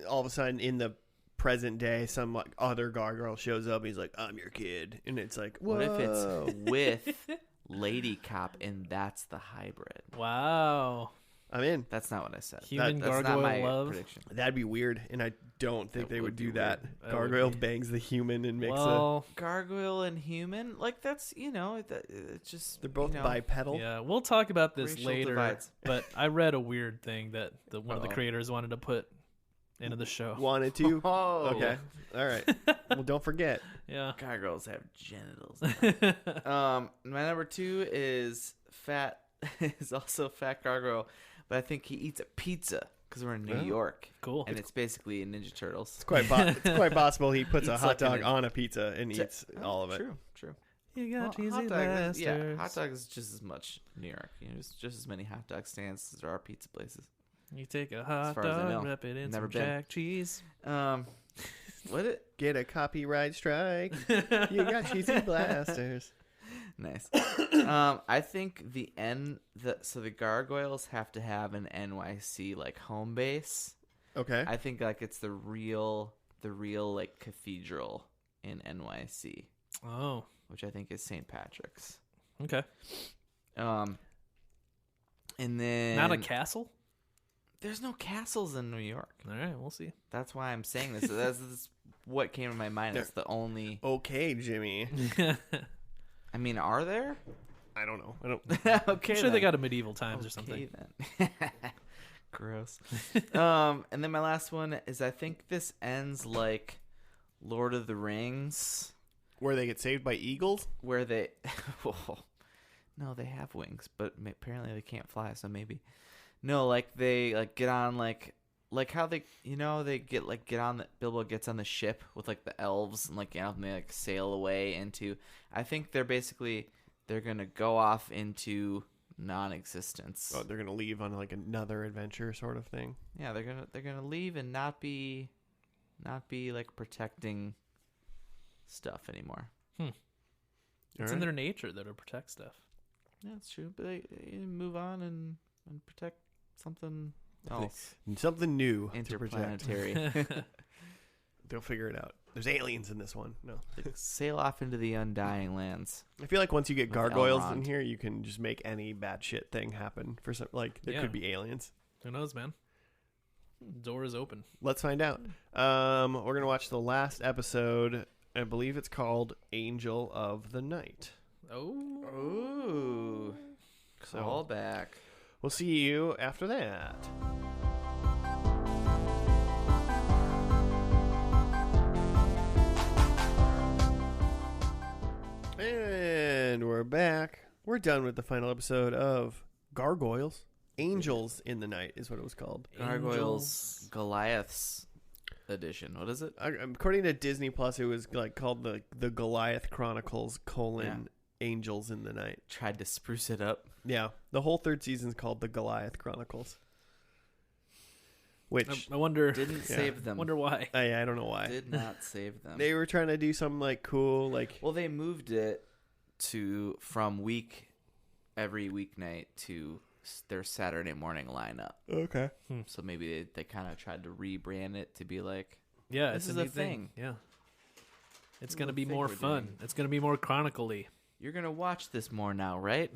all of a sudden in the present day some like other gargoyle shows up and he's like, I'm your kid, and it's like, What if whoa. it's with Lady Cop and that's the hybrid? Wow. I'm in. That's not what I said. Human That's not gargoyle my love. prediction. That'd be weird, and I don't think That they would would be do that. weird. That would Gargoyle be- bangs the human and makes Well, Gargoyle and human, like that's it's just they're both you know, bipedal. yeah, we'll talk about this racial later. divides. But I read a weird thing that one of the Uh-oh. creators wanted to put End of the show. wanted to. Oh. Okay. All right. Well, don't forget. Yeah. Gargoyles have genitals. My number 2 is fat. Is also fat gargoyle, but I think he eats a pizza because we're in New Oh. York. Cool. And it's basically a Ninja Turtles. It's quite possible he puts a Eats hot like dog an- on a pizza and eats all of it. True. You Well, got cheesy hot dog bastards. is just as much New York. There's just as many hot dog stands as there are pizza places. You take a hot far as I know. dog, wrap it in Never some been. jack cheese. What it? Get a copyright strike. You got cheesy blasters. Nice. I think the gargoyles have to have an NYC like home base. Okay. I think like it's the real like cathedral in NYC, Oh, which I think is St. Patrick's. okay. And then Not a castle? there's no castles in New York. All right, we'll see. That's why I'm saying this. That's what came to my mind. It's the only. Okay, Jimmy. I mean, are there? I don't know. I don't. Okay, I'm sure they then. got a medieval times or something. Then. Gross. And then my last one is I think this ends like Lord of the Rings, Where they get saved by eagles? where they. No, they have wings, but apparently they can't fly. So maybe. No, like they like get on like how they they get on the Bilbo gets on the ship with like the elves and like and they like sail away into. I think they're gonna go off into non-existence. Oh, they're gonna leave on like another adventure sort of thing. Yeah, they're gonna leave and not be like protecting stuff anymore. It's in Alright. their nature though to protect stuff. Yeah, that's true. But they move on and protect something else. Something new to protect. Interplanetary. They'll figure it out. There's aliens in this one. No. Sail off into the undying lands. I feel like once you get With gargoyles in Elrond. here, you can just make any bad shit thing happen for some. Like there Yeah. could be aliens. Who knows, man? Door is open. Let's find out. We're gonna watch the last episode. I believe it's called Angel of the Night. Oh. Ooh. So Call back. we'll see you after that. And we're back. We're done with the final episode of Gargoyles. Angels in the Night is what it was called. Gargoyles Angels. Goliath's edition. What is it? According to Disney Plus, it was like called the Goliath Chronicles : Angels in the Night. Tried to spruce it up. Yeah, the whole third season's called the Goliath Chronicles. Which I wonder. Didn't save them. Wonder why. I don't know why. Did not save them. They were trying to do something like cool, like Well, they moved it from every weeknight to their Saturday morning lineup. okay. So maybe they kind of tried to rebrand it to be like, Yeah, This it's is a a new thing. thing. Yeah. It's What gonna do be you think more we're fun. doing? It's gonna be more chronically. you're gonna watch this more now, right?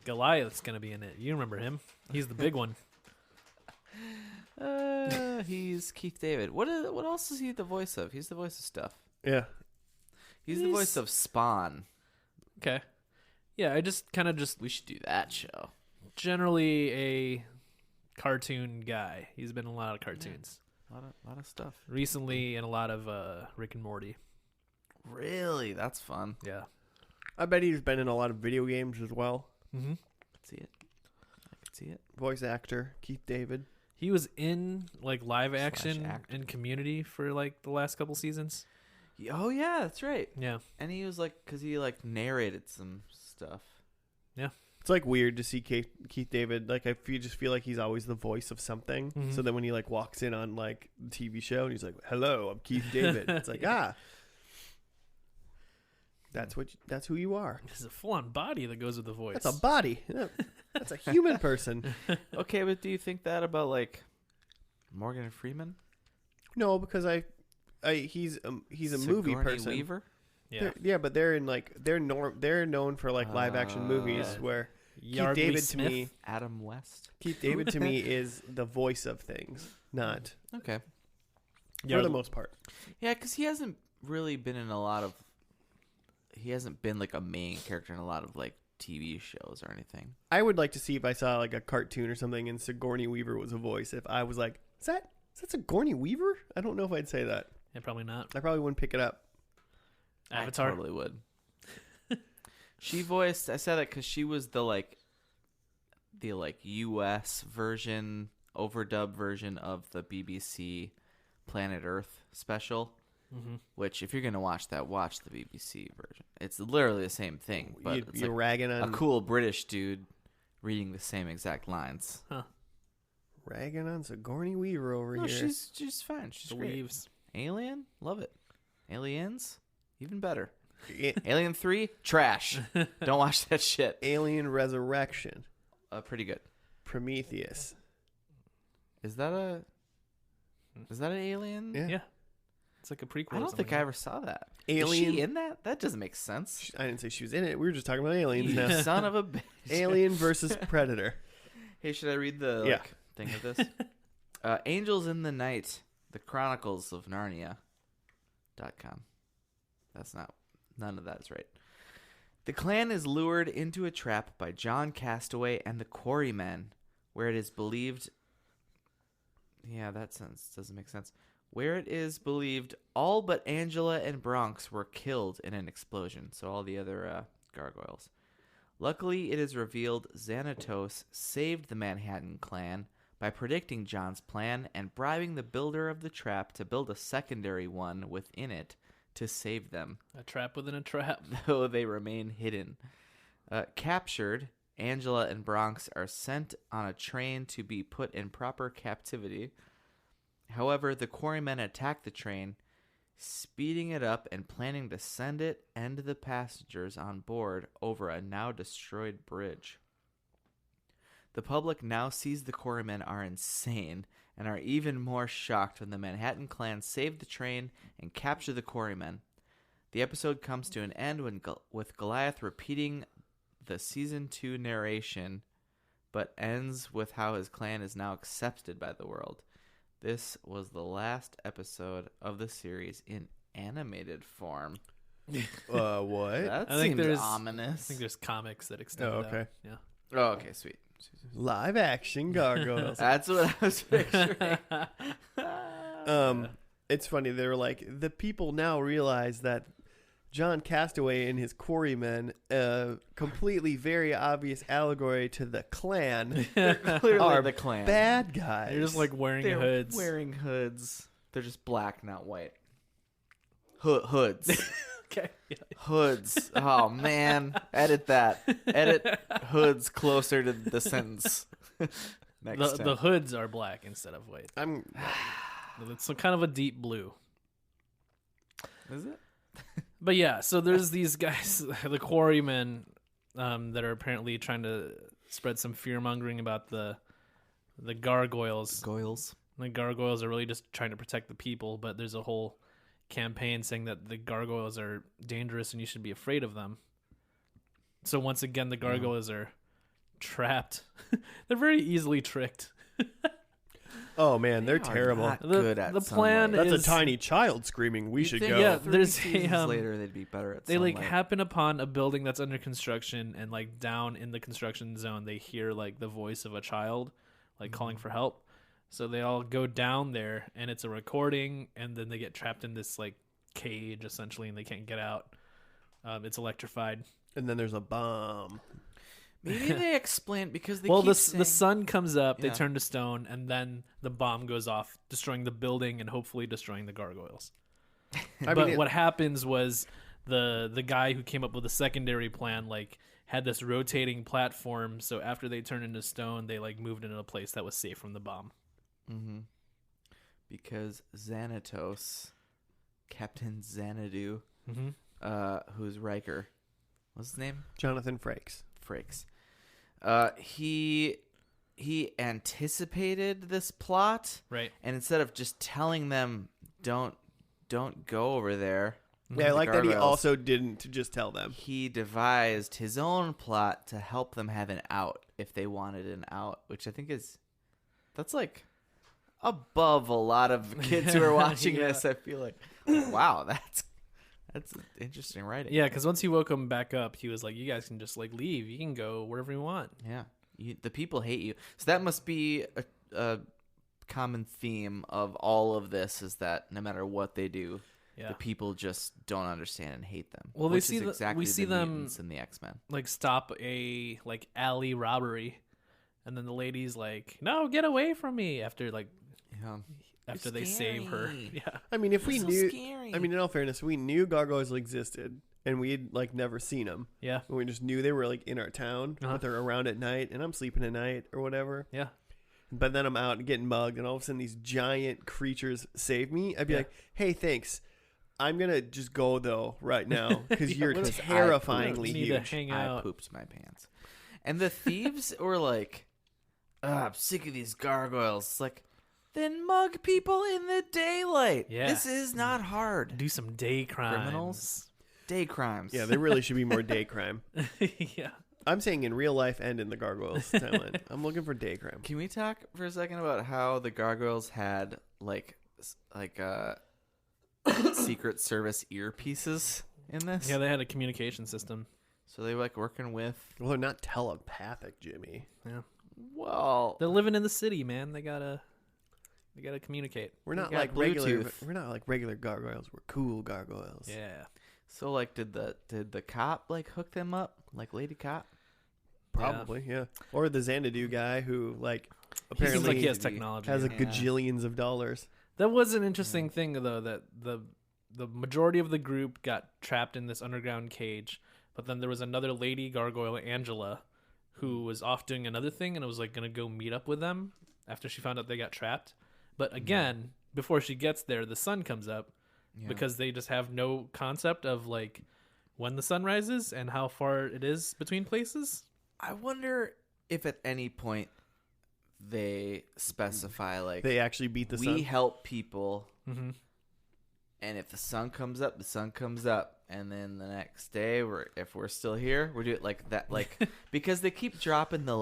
Goliath's gonna be in it. You remember him? He's the big one. He's Keith David. What else is he the voice of? He's the voice of stuff. Yeah. He's the voice of Spawn. Okay. Yeah, I just We should do that show. generally a cartoon guy. He's been in a lot of cartoons. A lot of stuff. Recently in a lot of Rick and Morty. Really? That's fun. Yeah. I bet he's been in a lot of video games as well. Mm-hmm. I could see it. Voice actor Keith David. He was in like live Slash action actor. and Community for like the last couple seasons. Oh yeah, that's right. Yeah. And he was like, because he like narrated some stuff. It's like weird to see Keith David. Like just feel like he's always the voice of something. Mhm. So then when he like walks in on like the TV show and he's like, "Hello, I'm Keith David." It's like that's who you are. There's a full-on body that goes with the voice. That's a body. That's a human person. Okay, but do you think that about like Morgan Freeman? No, because he's a movie Sigourney person. Weaver? Yeah. But they're in like they're known for like live action movies Yeah. where Yardley Keith David Smith. to me Adam West? Keith David to me is the voice of things, not Okay. for the most part. Yeah, because he hasn't really been in a lot of. He hasn't been like a main character in a lot of like TV shows or anything. I would like to see if I saw like a cartoon or something and Sigourney Weaver was a voice. If I was like, is that Is that Sigourney Weaver? I don't know if I'd say that. Yeah, probably not. I probably wouldn't pick it up. Avatar. I totally would. She voiced. I said that because she was the U.S. version, overdub version of the BBC Planet Earth special. Mm-hmm. Which, if you're gonna watch that, watch the BBC version. It's literally the same thing, but it's You're ragging on a cool British dude reading the same exact lines. ragging on Sigourney Weaver over No, here. she's fine. She's great. Believes. Alien, love it. Aliens, even better. A- Alien 3, trash. Don't watch that shit. Alien Resurrection. Pretty good. Prometheus. Is that an alien? Yeah. Yeah. It's like a prequel. I or don't think something. I ever saw that. Alien. Is she in that? That doesn't make sense. I didn't say she was in it. We were just talking about aliens You now. son of a bitch. Alien versus Predator. Hey, should I read the Yeah. thing of this? Angels in the Night, The Chronicles of Narnia.com. None of that is right. The clan is lured into a trap by John Castaway and the Quarrymen, where it is believed... Yeah, that doesn't make sense. Where it is believed all but Angela and Bronx were killed in an explosion, so all the other gargoyles. Luckily, it is revealed Xanatos saved the Manhattan clan by predicting John's plan and bribing the builder of the trap to build a secondary one within it to save them, A trap within a trap. though they remain hidden. Captured, Angela and Bronx are sent on a train to be put in proper captivity. However, the quarrymen attack the train, speeding it up and planning to send it and the passengers on board over a now destroyed bridge. The public now sees the quarrymen are insane and are even more shocked when the Manhattan clan save the train and capture the quarrymen. The episode comes to an end with Goliath repeating the season 2 narration, but ends with how his clan is now accepted by the world. This was the last episode of the series in animated form. What? That I think seems there's- ominous. I think there's comics that extend Oh, it okay. out. Yeah. Oh, okay, sweet. Live action gargoyles. That's what I was picturing. It's funny. They were like, the people now realize that John Castaway and his quarrymen, completely very obvious allegory to the Klan, Clearly are the clan. bad guys. They're just like wearing They're hoods. wearing hoods. They're just black, not white. Hoods. Okay. Yeah. Hoods. Oh, man. Edit that. Edit hoods closer to the sentence. Next time. The hoods are black instead of white. It's kind of a deep blue. Is it? But yeah, so there's these guys, the quarrymen, that are apparently trying to spread some fear mongering about the gargoyles. Goyles. The gargoyles are really just trying to protect the people, but there's a whole campaign saying that the gargoyles are dangerous and you should be afraid of them. So once again, the gargoyles are trapped. They're very easily tricked. Oh man, they're They are terrible. not The- good at the plan sunlight. That's is- a tiny child screaming. We You'd should think go. Yeah, 3 there's a, seasons later they'd be better at They sunlight. like happen upon a building that's under construction, and like down in the construction zone, they hear like the voice of a child, like calling for help. So they all go down there, and it's a recording, and then they get trapped in this like cage essentially, and they can't get out. It's electrified. And then there's a bomb. Maybe they explain because they Well, keep the saying, sun comes up, they Yeah. turn to stone, and then the bomb goes off, destroying the building and hopefully destroying the gargoyles. I But mean, what happens was the guy who came up with the secondary plan like had this rotating platform, so after they turned into stone, they like moved into a place that was safe from the bomb. Mm-hmm. Because Xanatos, Captain Xanadu, who's Riker, what's his name? Jonathan Frakes. Frakes. He anticipated this plot, Right. and instead of just telling them don't go over there, Yeah, I the like that he gargoyles, also didn't just tell them. he devised his own plot to help them have an out if they wanted an out, which I think that's like above a lot of kids who are watching Yeah. this. I feel like, wow, that's interesting writing. Yeah, because once he woke him back up, he was like, "You guys can just like leave. You can go wherever you want." Yeah. The people hate you. So that must be a common theme of all of this is that no matter what they do, Yeah. the people just don't understand and hate them. Well, which is exactly we see the them mutants in the X-Men. like stop a like alley robbery, and then the lady's like, "No, get away from me!" After Yeah. after You're they save her. scary. Yeah. I mean, if we So knew, scary. I mean, in all fairness, we knew gargoyles existed, and we'd like never seen them. Yeah. We just knew they were like in our town, Uh-huh. but they're around at night, and I'm sleeping at night or whatever. Yeah. But then I'm out and getting mugged, and all of a sudden these giant creatures save me. I'd be Yeah. like, "Hey, thanks. I'm gonna just go though right now because Yeah, you're what if I terrifyingly need to huge." hang I out. pooped my pants. And the thieves were like, I'm sick of these gargoyles. It's like, then mug people in the daylight. Yeah. This is not hard. Do some day crimes. Criminals? Day crimes. Yeah, there really should be more day crime. Yeah. I'm saying in real life and in the gargoyles timeline. I'm looking for day crime. Can we talk for a second about how the gargoyles had Secret Service earpieces in this? Yeah, they had a communication system. So they were like working with. Well, they're not telepathic, Jimmy. Yeah. Well, They're living in the city, man. They gotta communicate. We're We not got like regular. Bluetooth. We're not like regular gargoyles. We're cool gargoyles. Yeah. so like, did the cop like hook them up, like Lady Cop? Probably, yeah. Or the Xanadu guy who like He apparently seems like he has Maybe. technology. has a Yeah. gajillions of dollars. That was an interesting thing, though, that the majority of the group got trapped in this underground cage, but then there was another lady gargoyle, Angela, who was off doing another thing, and it was like gonna go meet up with them after she found out they got trapped. But again, before she gets there, the sun comes up Yeah. because they just have no concept of like when the sun rises and how far it is between places. I wonder if at any point they specify like They actually beat the we sun. help people, Mm-hmm. and if the sun comes up, the sun comes up, and then the next day, if we're still here, we do it like that, like because they keep dropping the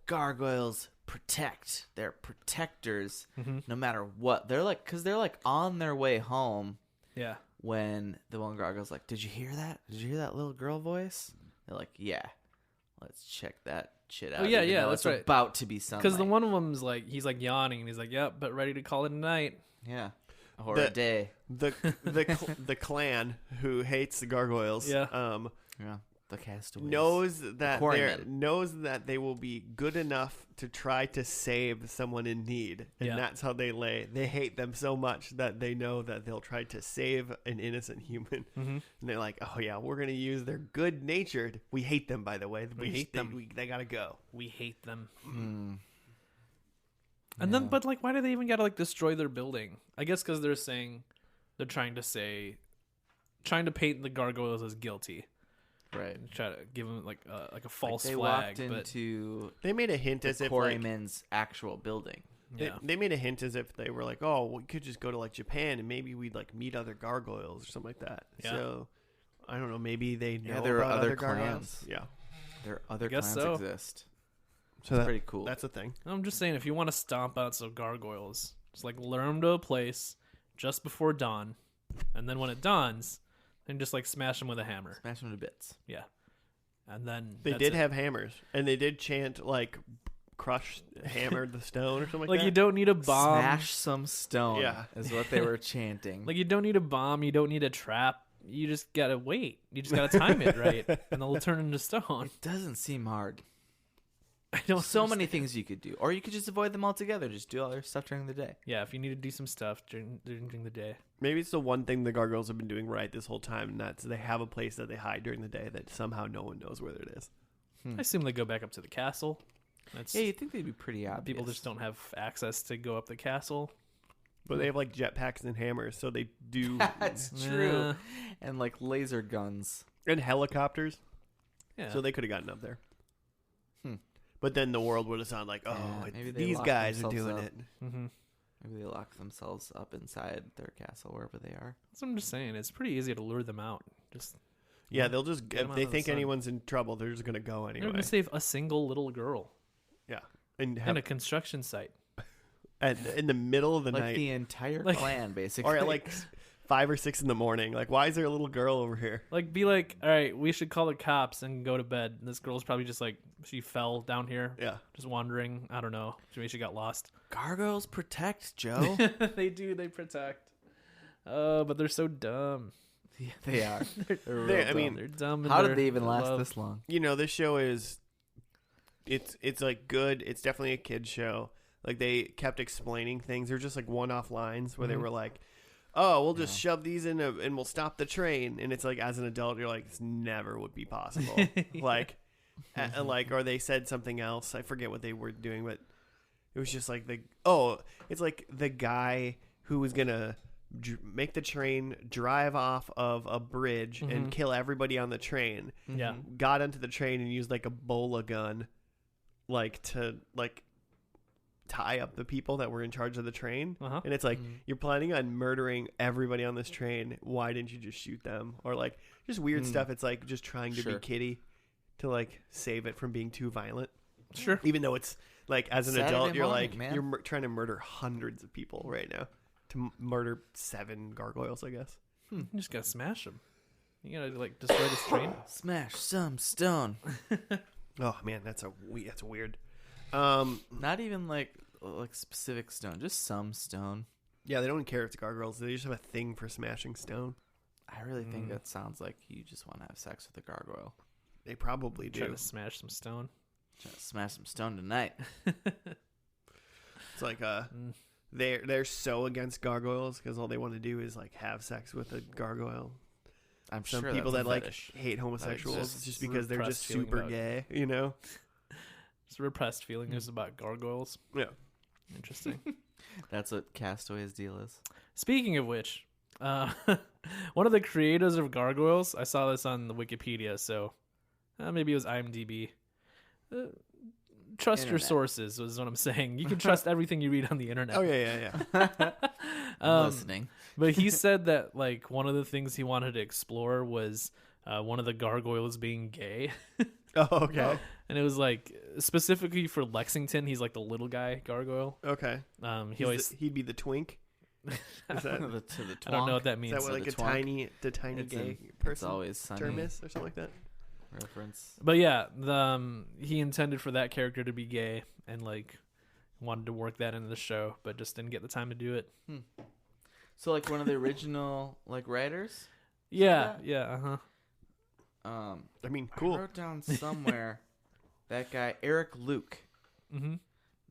gargoyles protect, they're protectors, Mhm. no matter what. They're like, because they're like on their way home Yeah. when the one gargoyle's like, "Did you hear that? Did you hear that little girl voice?" They're like, "Yeah, let's check that shit out." Oh, yeah, even yeah, though that's it's right. about to be sunlight. Because the one of them's like, he's like yawning, and he's like, "Yep, but ready to call it a night." yeah, or The- a day. The clan who hates the gargoyles. Yeah. Yeah, the castaways. knows that they will be good enough to try to save someone in need, and Yeah. that's how they lay. They hate them so much that they know that they'll try to save an innocent human, Mm-hmm. and they're like, "Oh yeah, we're gonna use their good natured." We hate them, by the way. We hate them. They gotta go. We hate them. Hmm. And Yeah. then, but like, why do they even gotta like destroy their building? I guess because they're saying they're trying to paint the gargoyles as guilty, right. and try to give them like a false They flag. walked But into They made a hint as the if like, Quarryman's actual building. yeah, they made a hint as if they were like, "Oh, we could just go to like Japan and maybe we'd like meet other gargoyles or something like that." Yeah. So I don't know. Maybe they know Yeah, there are about other gargoyles. clans. Yeah. Their other Guess clans so. exist. So It's pretty cool. That's a thing. I'm just saying, if you want to stomp out some gargoyles, just like lure them to a place just before dawn, and then when it dawns, then just like smash them with a hammer. Smash them to bits. Yeah, and then They that's did it. have hammers, and they did chant like "crush, hammer the stone" or something like like that. you don't need a bomb. Smash some stone. Yeah. is what they were chanting. Like you don't need a bomb. You don't need a trap. You just gotta wait. You just gotta time it right, and they'll turn into stone. it doesn't seem hard. I don't. So many understand. things you could do, or you could just avoid them altogether. Just do all your stuff during the day. Yeah, if you need to do some stuff during the day. Maybe it's the one thing the gargoyles have been doing right this whole time, and that's they have a place that they hide during the day that somehow no one knows where it is. I assume they go back up to the castle. That's Yeah, you'd think they'd be pretty obvious. people just don't have access to go up the castle. But they have like jetpacks and hammers, so they do, That's true. Yeah. And like laser guns. and helicopters, Yeah. so they could have gotten up there. Hmm. But then the world would have sounded like, "Oh, Yeah, maybe they these locked guys are themselves doing up. it." mm-hmm. Maybe they lock themselves up inside their castle wherever they are. So I'm just saying, it's pretty easy to lure them out. Just Yeah, they'll just Get 'em if out they of the think sun. anyone's in trouble, they're just gonna go they're anyway. gonna save a single little girl Yeah, and in have, a construction site. in the middle of the Like night, the entire Like- clan, basically. or at like 5 or 6 in the morning. Like, why is there a little girl over here? Like, be like, all right, we should call the cops and go to bed. And this girl's probably just like, she fell down here. Yeah. Just wandering. I don't know. Maybe she got lost. Gargoyles protect, Joe. They do. They protect. But they're so dumb. Yeah, they are. They're real I dumb. mean, they're dumb. And How they're did they even in last love. this long? You know, this show is, it's like good. It's definitely a kid's show. Like, they kept explaining things. They're just like one-off lines where they were like, oh, we'll just shove these in and we'll stop the train. And it's like, as an adult, you're like, this never would be possible. Like, or they said something else. I forget what they were doing, but it was just like it's like the guy who was going to make the train drive off of a bridge and kill everybody on the train. Yeah. Got onto the train and used like a bola gun, like to like tie up the people that were in charge of the train. And it's like, you're planning on murdering everybody on this train. Why didn't you just shoot them? Or like just weird stuff. It's like just trying to be kiddie to like save it from being too violent. Sure. Even though it's like, as an Saturday adult, you're morning, like, man. you're trying to murder hundreds of people right now to murder 7 gargoyles, I guess. You just gotta smash them. You gotta like destroy this train. Smash some stone. Oh man, that's weird. Not even like specific stone, just some stone. Yeah, they don't care if it's gargoyles. They just have a thing for smashing stone. I really think that sounds like you just want to have sex with a gargoyle. They probably do. Try to smash some stone. Try to smash some stone tonight. It's like they're so against gargoyles because all they want to do is like have sex with a gargoyle. I'm Some sure people that's that a like fetish. hate homosexuals just just because they're repressed just feeling super about it. gay, you know? It's a repressed feeling is about gargoyles. Yeah. Interesting. That's what Castaway's deal is. Speaking of which, one of the creators of Gargoyles, I saw this on the Wikipedia, so maybe it was IMDb. Trust your Internet. sources is what I'm saying. You can trust everything you read on the internet. Oh yeah. I'm listening. But he said that like one of the things he wanted to explore was one of the gargoyles being gay. Oh, okay. And it was like specifically for Lexington, he's like the little guy gargoyle. Okay. He'd be the twink. Is that, To the I don't know what that is means. that what like the a twonk. tiny It's gay It's person always sunny term is or something like that? reference. But yeah, he intended for that character to be gay and like wanted to work that into the show, but just didn't get the time to do it. So like one of the original like writers. Yeah, that? yeah, uh-huh. I mean, I cool. wrote down somewhere that guy Eric Luke. Mm-hmm.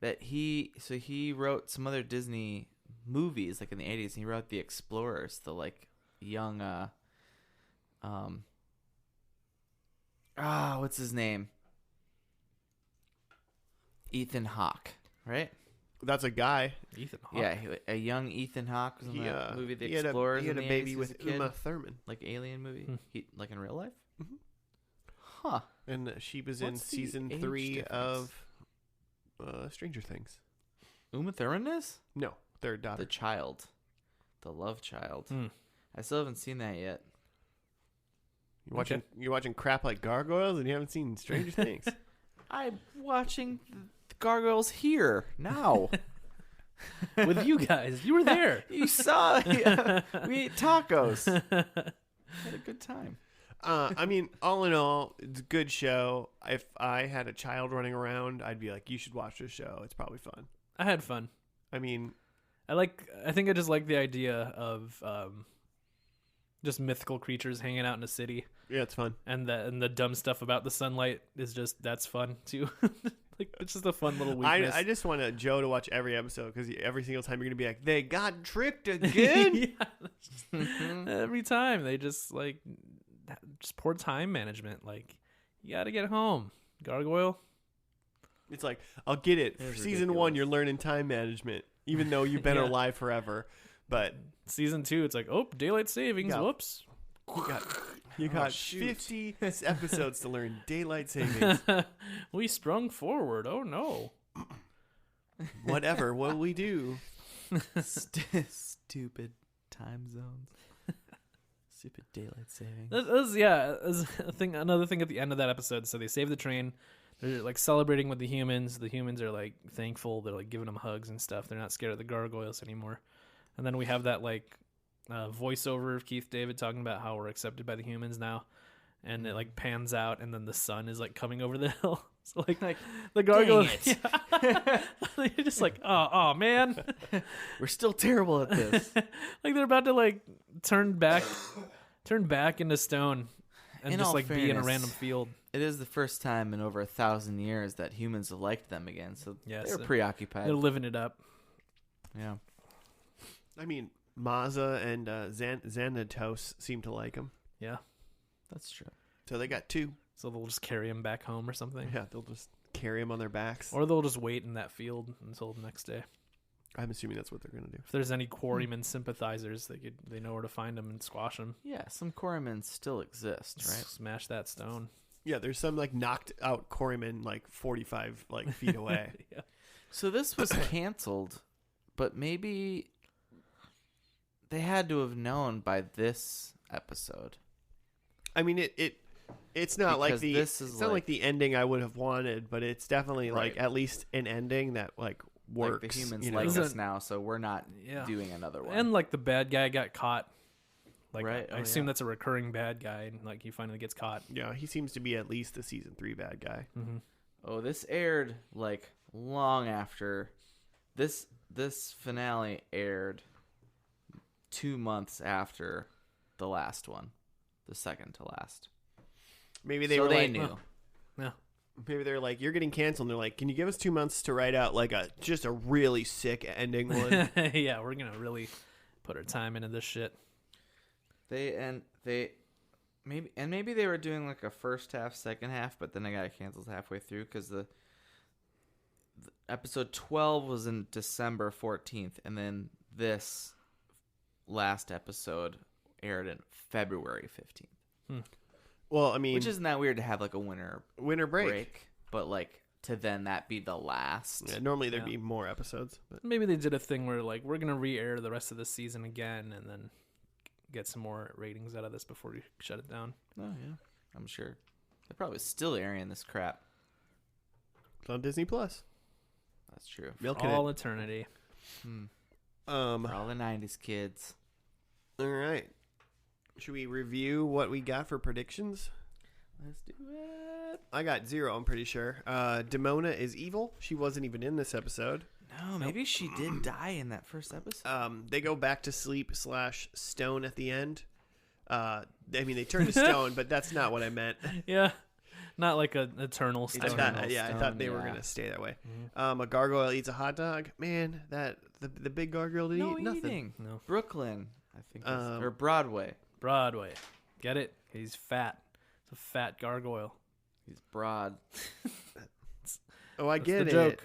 That he wrote some other Disney movies like in the 80s. And he wrote The Explorers, the like young what's his name? Ethan Hawke, right? That's a guy. Ethan Hawke. Yeah, a young Ethan Hawke was in that movie The Explorers. He had in a the baby 80s with as a kid. Uma Thurman, Like alien movie, like in real life. Mhm. Huh. and she was in What's the season age 3 difference? of Stranger Things. Uma Thurman is No, their daughter. the child, the love child. Hmm. I still haven't seen that yet. You're watching crap like Gargoyles, and you haven't seen Stranger Things. I'm watching the Gargoyles here now. With you guys. You were there. You saw we ate tacos. Had a good time. I mean, all in all, it's a good show. If I had a child running around, I'd be like, you should watch this show. It's probably fun. I had fun. I mean, I think I just like the idea of just mythical creatures hanging out in a city, yeah, it's fun. and the dumb stuff about the sunlight is just that's fun too. Like it's just a fun little weakness. I just want Joe to watch every episode because every single time you're going to be like, they got tricked again. Every time they just poor time management. Like you got to get home, gargoyle. It's like, I'll get it. It is Season 1, ridiculous. you're learning time management, even though you've been Yeah. alive forever. But Season 2, it's like, oh, daylight savings. Yeah. Whoops. you got shoot. 50 episodes to learn daylight savings. We sprung forward. Oh no. Whatever will we do? Stupid time zones. Stupid daylight savings. That's another thing at the end of that episode. So they save the train. They're like celebrating with the humans. The humans are like thankful. They're like giving them hugs and stuff. They're not scared of the gargoyles anymore. And then we have that like voiceover of Keith David talking about how we're accepted by the humans now, and it like pans out, and then the sun is like coming over the hill. So like the gargoyle, yeah. You're just like, oh man, We're still terrible at this. like they're about to like turn back into stone, and In just all like be in a fairness, random field. It is the first time in over 1,000 years that humans have liked them again, so Yes, they're preoccupied. They're living it up. Yeah. I mean, Maza and Xanatos seem to like him. Yeah, That's true. So they got 2. so they'll just carry him back home or something. Yeah, they'll just carry him on their backs. Or they'll just wait in that field until the next day. I'm assuming that's what they're going to do. If there's any quarryman sympathizers, they know where to find them and squash them. Yeah, some quarrymen still exist, right? Smash that stone. Yeah, there's some like knocked out quarrymen like 45 like feet away. Yeah. So this was canceled, but maybe they had to have known by this episode. I mean, it's not like Because this is it's not like the ending I would have wanted, but it's definitely Right. like at least an ending that like works. Like the humans you know? like Isn't- us now, so we're not Yeah. doing another one. And like the bad guy got caught. Like Right. I Oh, assume yeah. that's a recurring bad guy, and like he finally gets caught. Yeah, he seems to be at least the season 3 bad guy. Mm-hmm. Oh, this aired like long after this finale aired 2 months after the last one, the second to last. Maybe they so were they like, knew. Yeah. maybe they're like, you're getting canceled. And they're like, can you give us 2 months to write out like just a really sick ending one? Yeah, we're gonna really put our time into this shit. Maybe they were doing like a first half, second half, but then I got canceled halfway through because the episode 12 was in December 14th, and then this last episode aired in February 15th. Well, I mean, Which isn't that weird to have like a winter winter break. break, but like to then that be the last. Yeah, normally there'd Yeah. be more episodes. But Maybe they did a thing where like we're gonna re-air the rest of the season again, and then get some more ratings out of this before we shut it down. Oh yeah, I'm sure they're probably still airing this crap. it's on Disney Plus. That's true. Milking All eternity. it. For all the '90s kids. All right. Should we review what we got for predictions? Let's do it. I got 0, I'm pretty sure. Demona is evil. She wasn't even in this episode. No, maybe she did die in that first episode. They go back to sleep / stone at the end. I mean, they turn to stone, but that's not what I meant. Yeah, not like an eternal I stone. thought, Eternal I stone, thought they were yeah. gonna stay that way. Mhm. A gargoyle eats a hot dog. Man, the big gargoyle didn't No eat nothing. eating. No. Brooklyn, I think, Um, or Broadway. Broadway. Get it? He's fat. It's a fat gargoyle. He's broad. Oh, I That's get the it.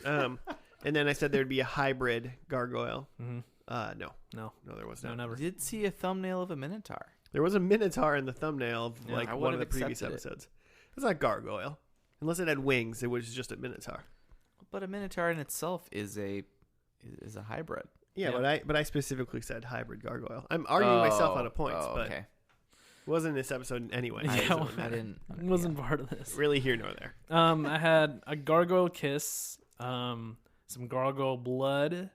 joke. And then I said there'd be a hybrid gargoyle. Mm-hmm. No, there was No, not. never. I did see a thumbnail of a minotaur. There was a minotaur in the thumbnail of Yeah, like I one would've of the previous accepted it. episodes. It's not gargoyle, unless it had wings. It was just a minotaur. But a minotaur in itself is a hybrid. Yeah, Yeah. but I specifically said hybrid gargoyle. I'm arguing myself out of points, but okay. it wasn't in this episode anyway. Yeah, so it doesn't well, I matter. didn't. It wasn't part of this. Really here nor there. I had a gargoyle kiss, some gargoyle blood,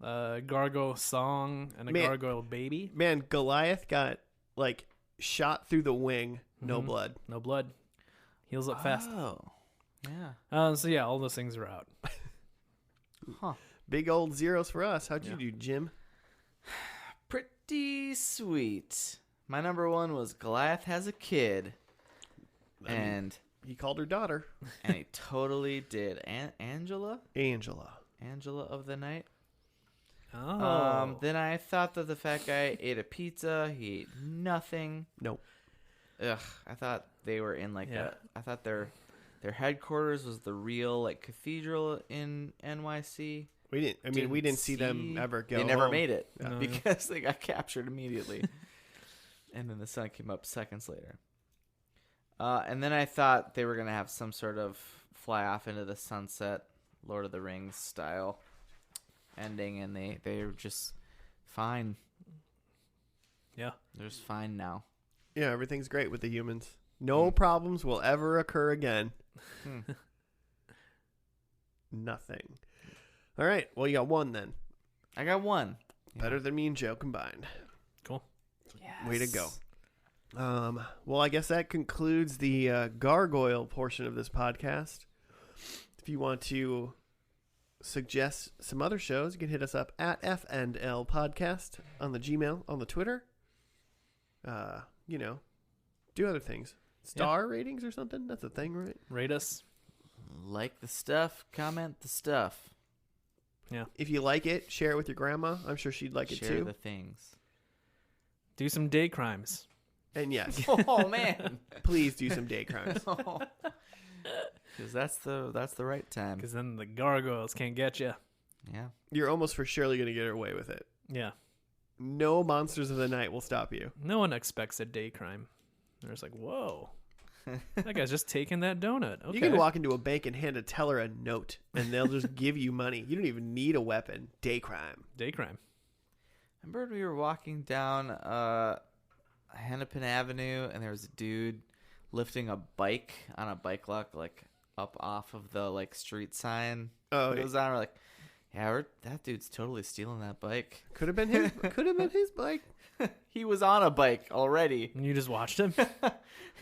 gargoyle song, and a Man. gargoyle baby. Man, Goliath got like shot through the wing, no Mhm. blood. No blood. Heals up fast. Oh, yeah. So yeah, all those things are out. Huh. Big old zeros for us. How'd you Yeah. do, Jim? Pretty sweet. My number one was Goliath has a kid, I mean, and he called her daughter he totally did. Angela of the night. Oh. Then I thought that the fat guy ate a pizza. He ate nothing. Nope. Ugh. I thought they were in like Yeah. I thought their headquarters was the real like cathedral in NYC. We didn't. I mean, we didn't see them ever go. They never home. made it No, yeah. because they got captured immediately, and then the sun came up seconds later. And then I thought they were gonna have some sort of fly off into the sunset, Lord of the Rings style ending, and they were just fine. Yeah. They're just fine now. Yeah, everything's great with the humans. No problems will ever occur again. Hmm. Nothing. All right. Well, you got one then. I got one. Better than me and Joe combined. Cool. Yes. Way to go. Well, I guess that concludes the gargoyle portion of this podcast. If you want to suggest some other shows, you can hit us up at FNL Podcast on the Gmail, on the Twitter. Do other things. Star ratings or something? That's a thing, right? Rate us. Like the stuff, comment the stuff. Yeah. If you like it, share it with your grandma. I'm sure she'd like it Share too. the things. Do some day crimes. And yes, Oh man. please do some day crimes. Because that's the right time. Because then the gargoyles can't get you. Yeah. You're almost for surely going to get away with it. Yeah. No monsters of the night will stop you. No one expects a day crime. They're just like, whoa. That guy's just taking that donut. Okay. You can walk into a bank and hand a teller a note, and they'll just give you money. You don't even need a weapon. Day crime. Day crime. Remember we were walking down Hennepin Avenue, and there was a dude lifting a bike on a bike lock, like up off of the like street sign. Oh, It goes on. We're like, yeah, that dude's totally stealing that bike. could have been his. Could have been his bike. He was on a bike already. And you just watched him?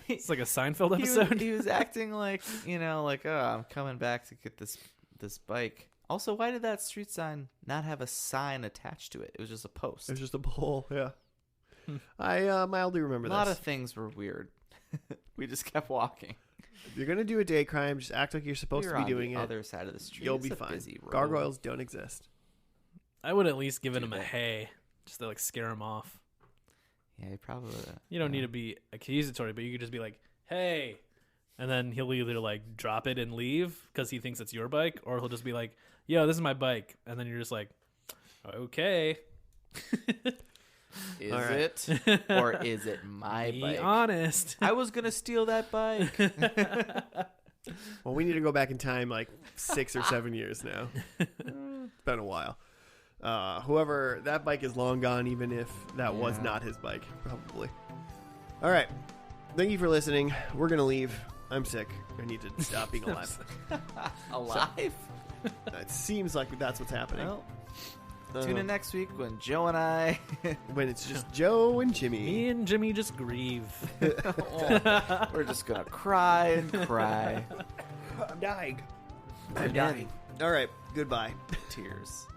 It's like a Seinfeld episode. He was acting like, like, oh, I'm coming back to get this bike. Also, why did that street sign not have a sign attached to it? It was just a post. It was just a pole. Yeah. I mildly remember A this. lot of things were weird. We just kept walking. If you're gonna do a day crime, just act like you're supposed We to were be on doing the it. other side of the street. You'll It's be a fine. busy road. Gargoyles don't exist. I would at least given Do him a they? hey, just to like scare him off. Yeah, you probably. You don't need to be accusatory, but you could just be like, hey. And then he'll either like drop it and leave because he thinks it's your bike, or he'll just be like, yo, this is my bike. And then you're just like, okay. Is All right. it or is it my Be bike? honest. I was gonna steal that bike. Well, we need to go back in time like 6 or 7 years now. It's been a while. Whoever, that bike is long gone, even if that was Yeah. not his bike, probably. All right. Thank you for listening. We're going to leave. I'm sick. I need to stop being alive. Alive? It seems like that's what's happening. Well, tune in next week when Joe and I. When it's just Joe and Jimmy. Me and Jimmy just grieve. We're just gonna cry and cry. I'm dying. I'm dying. All right. Goodbye. Tears.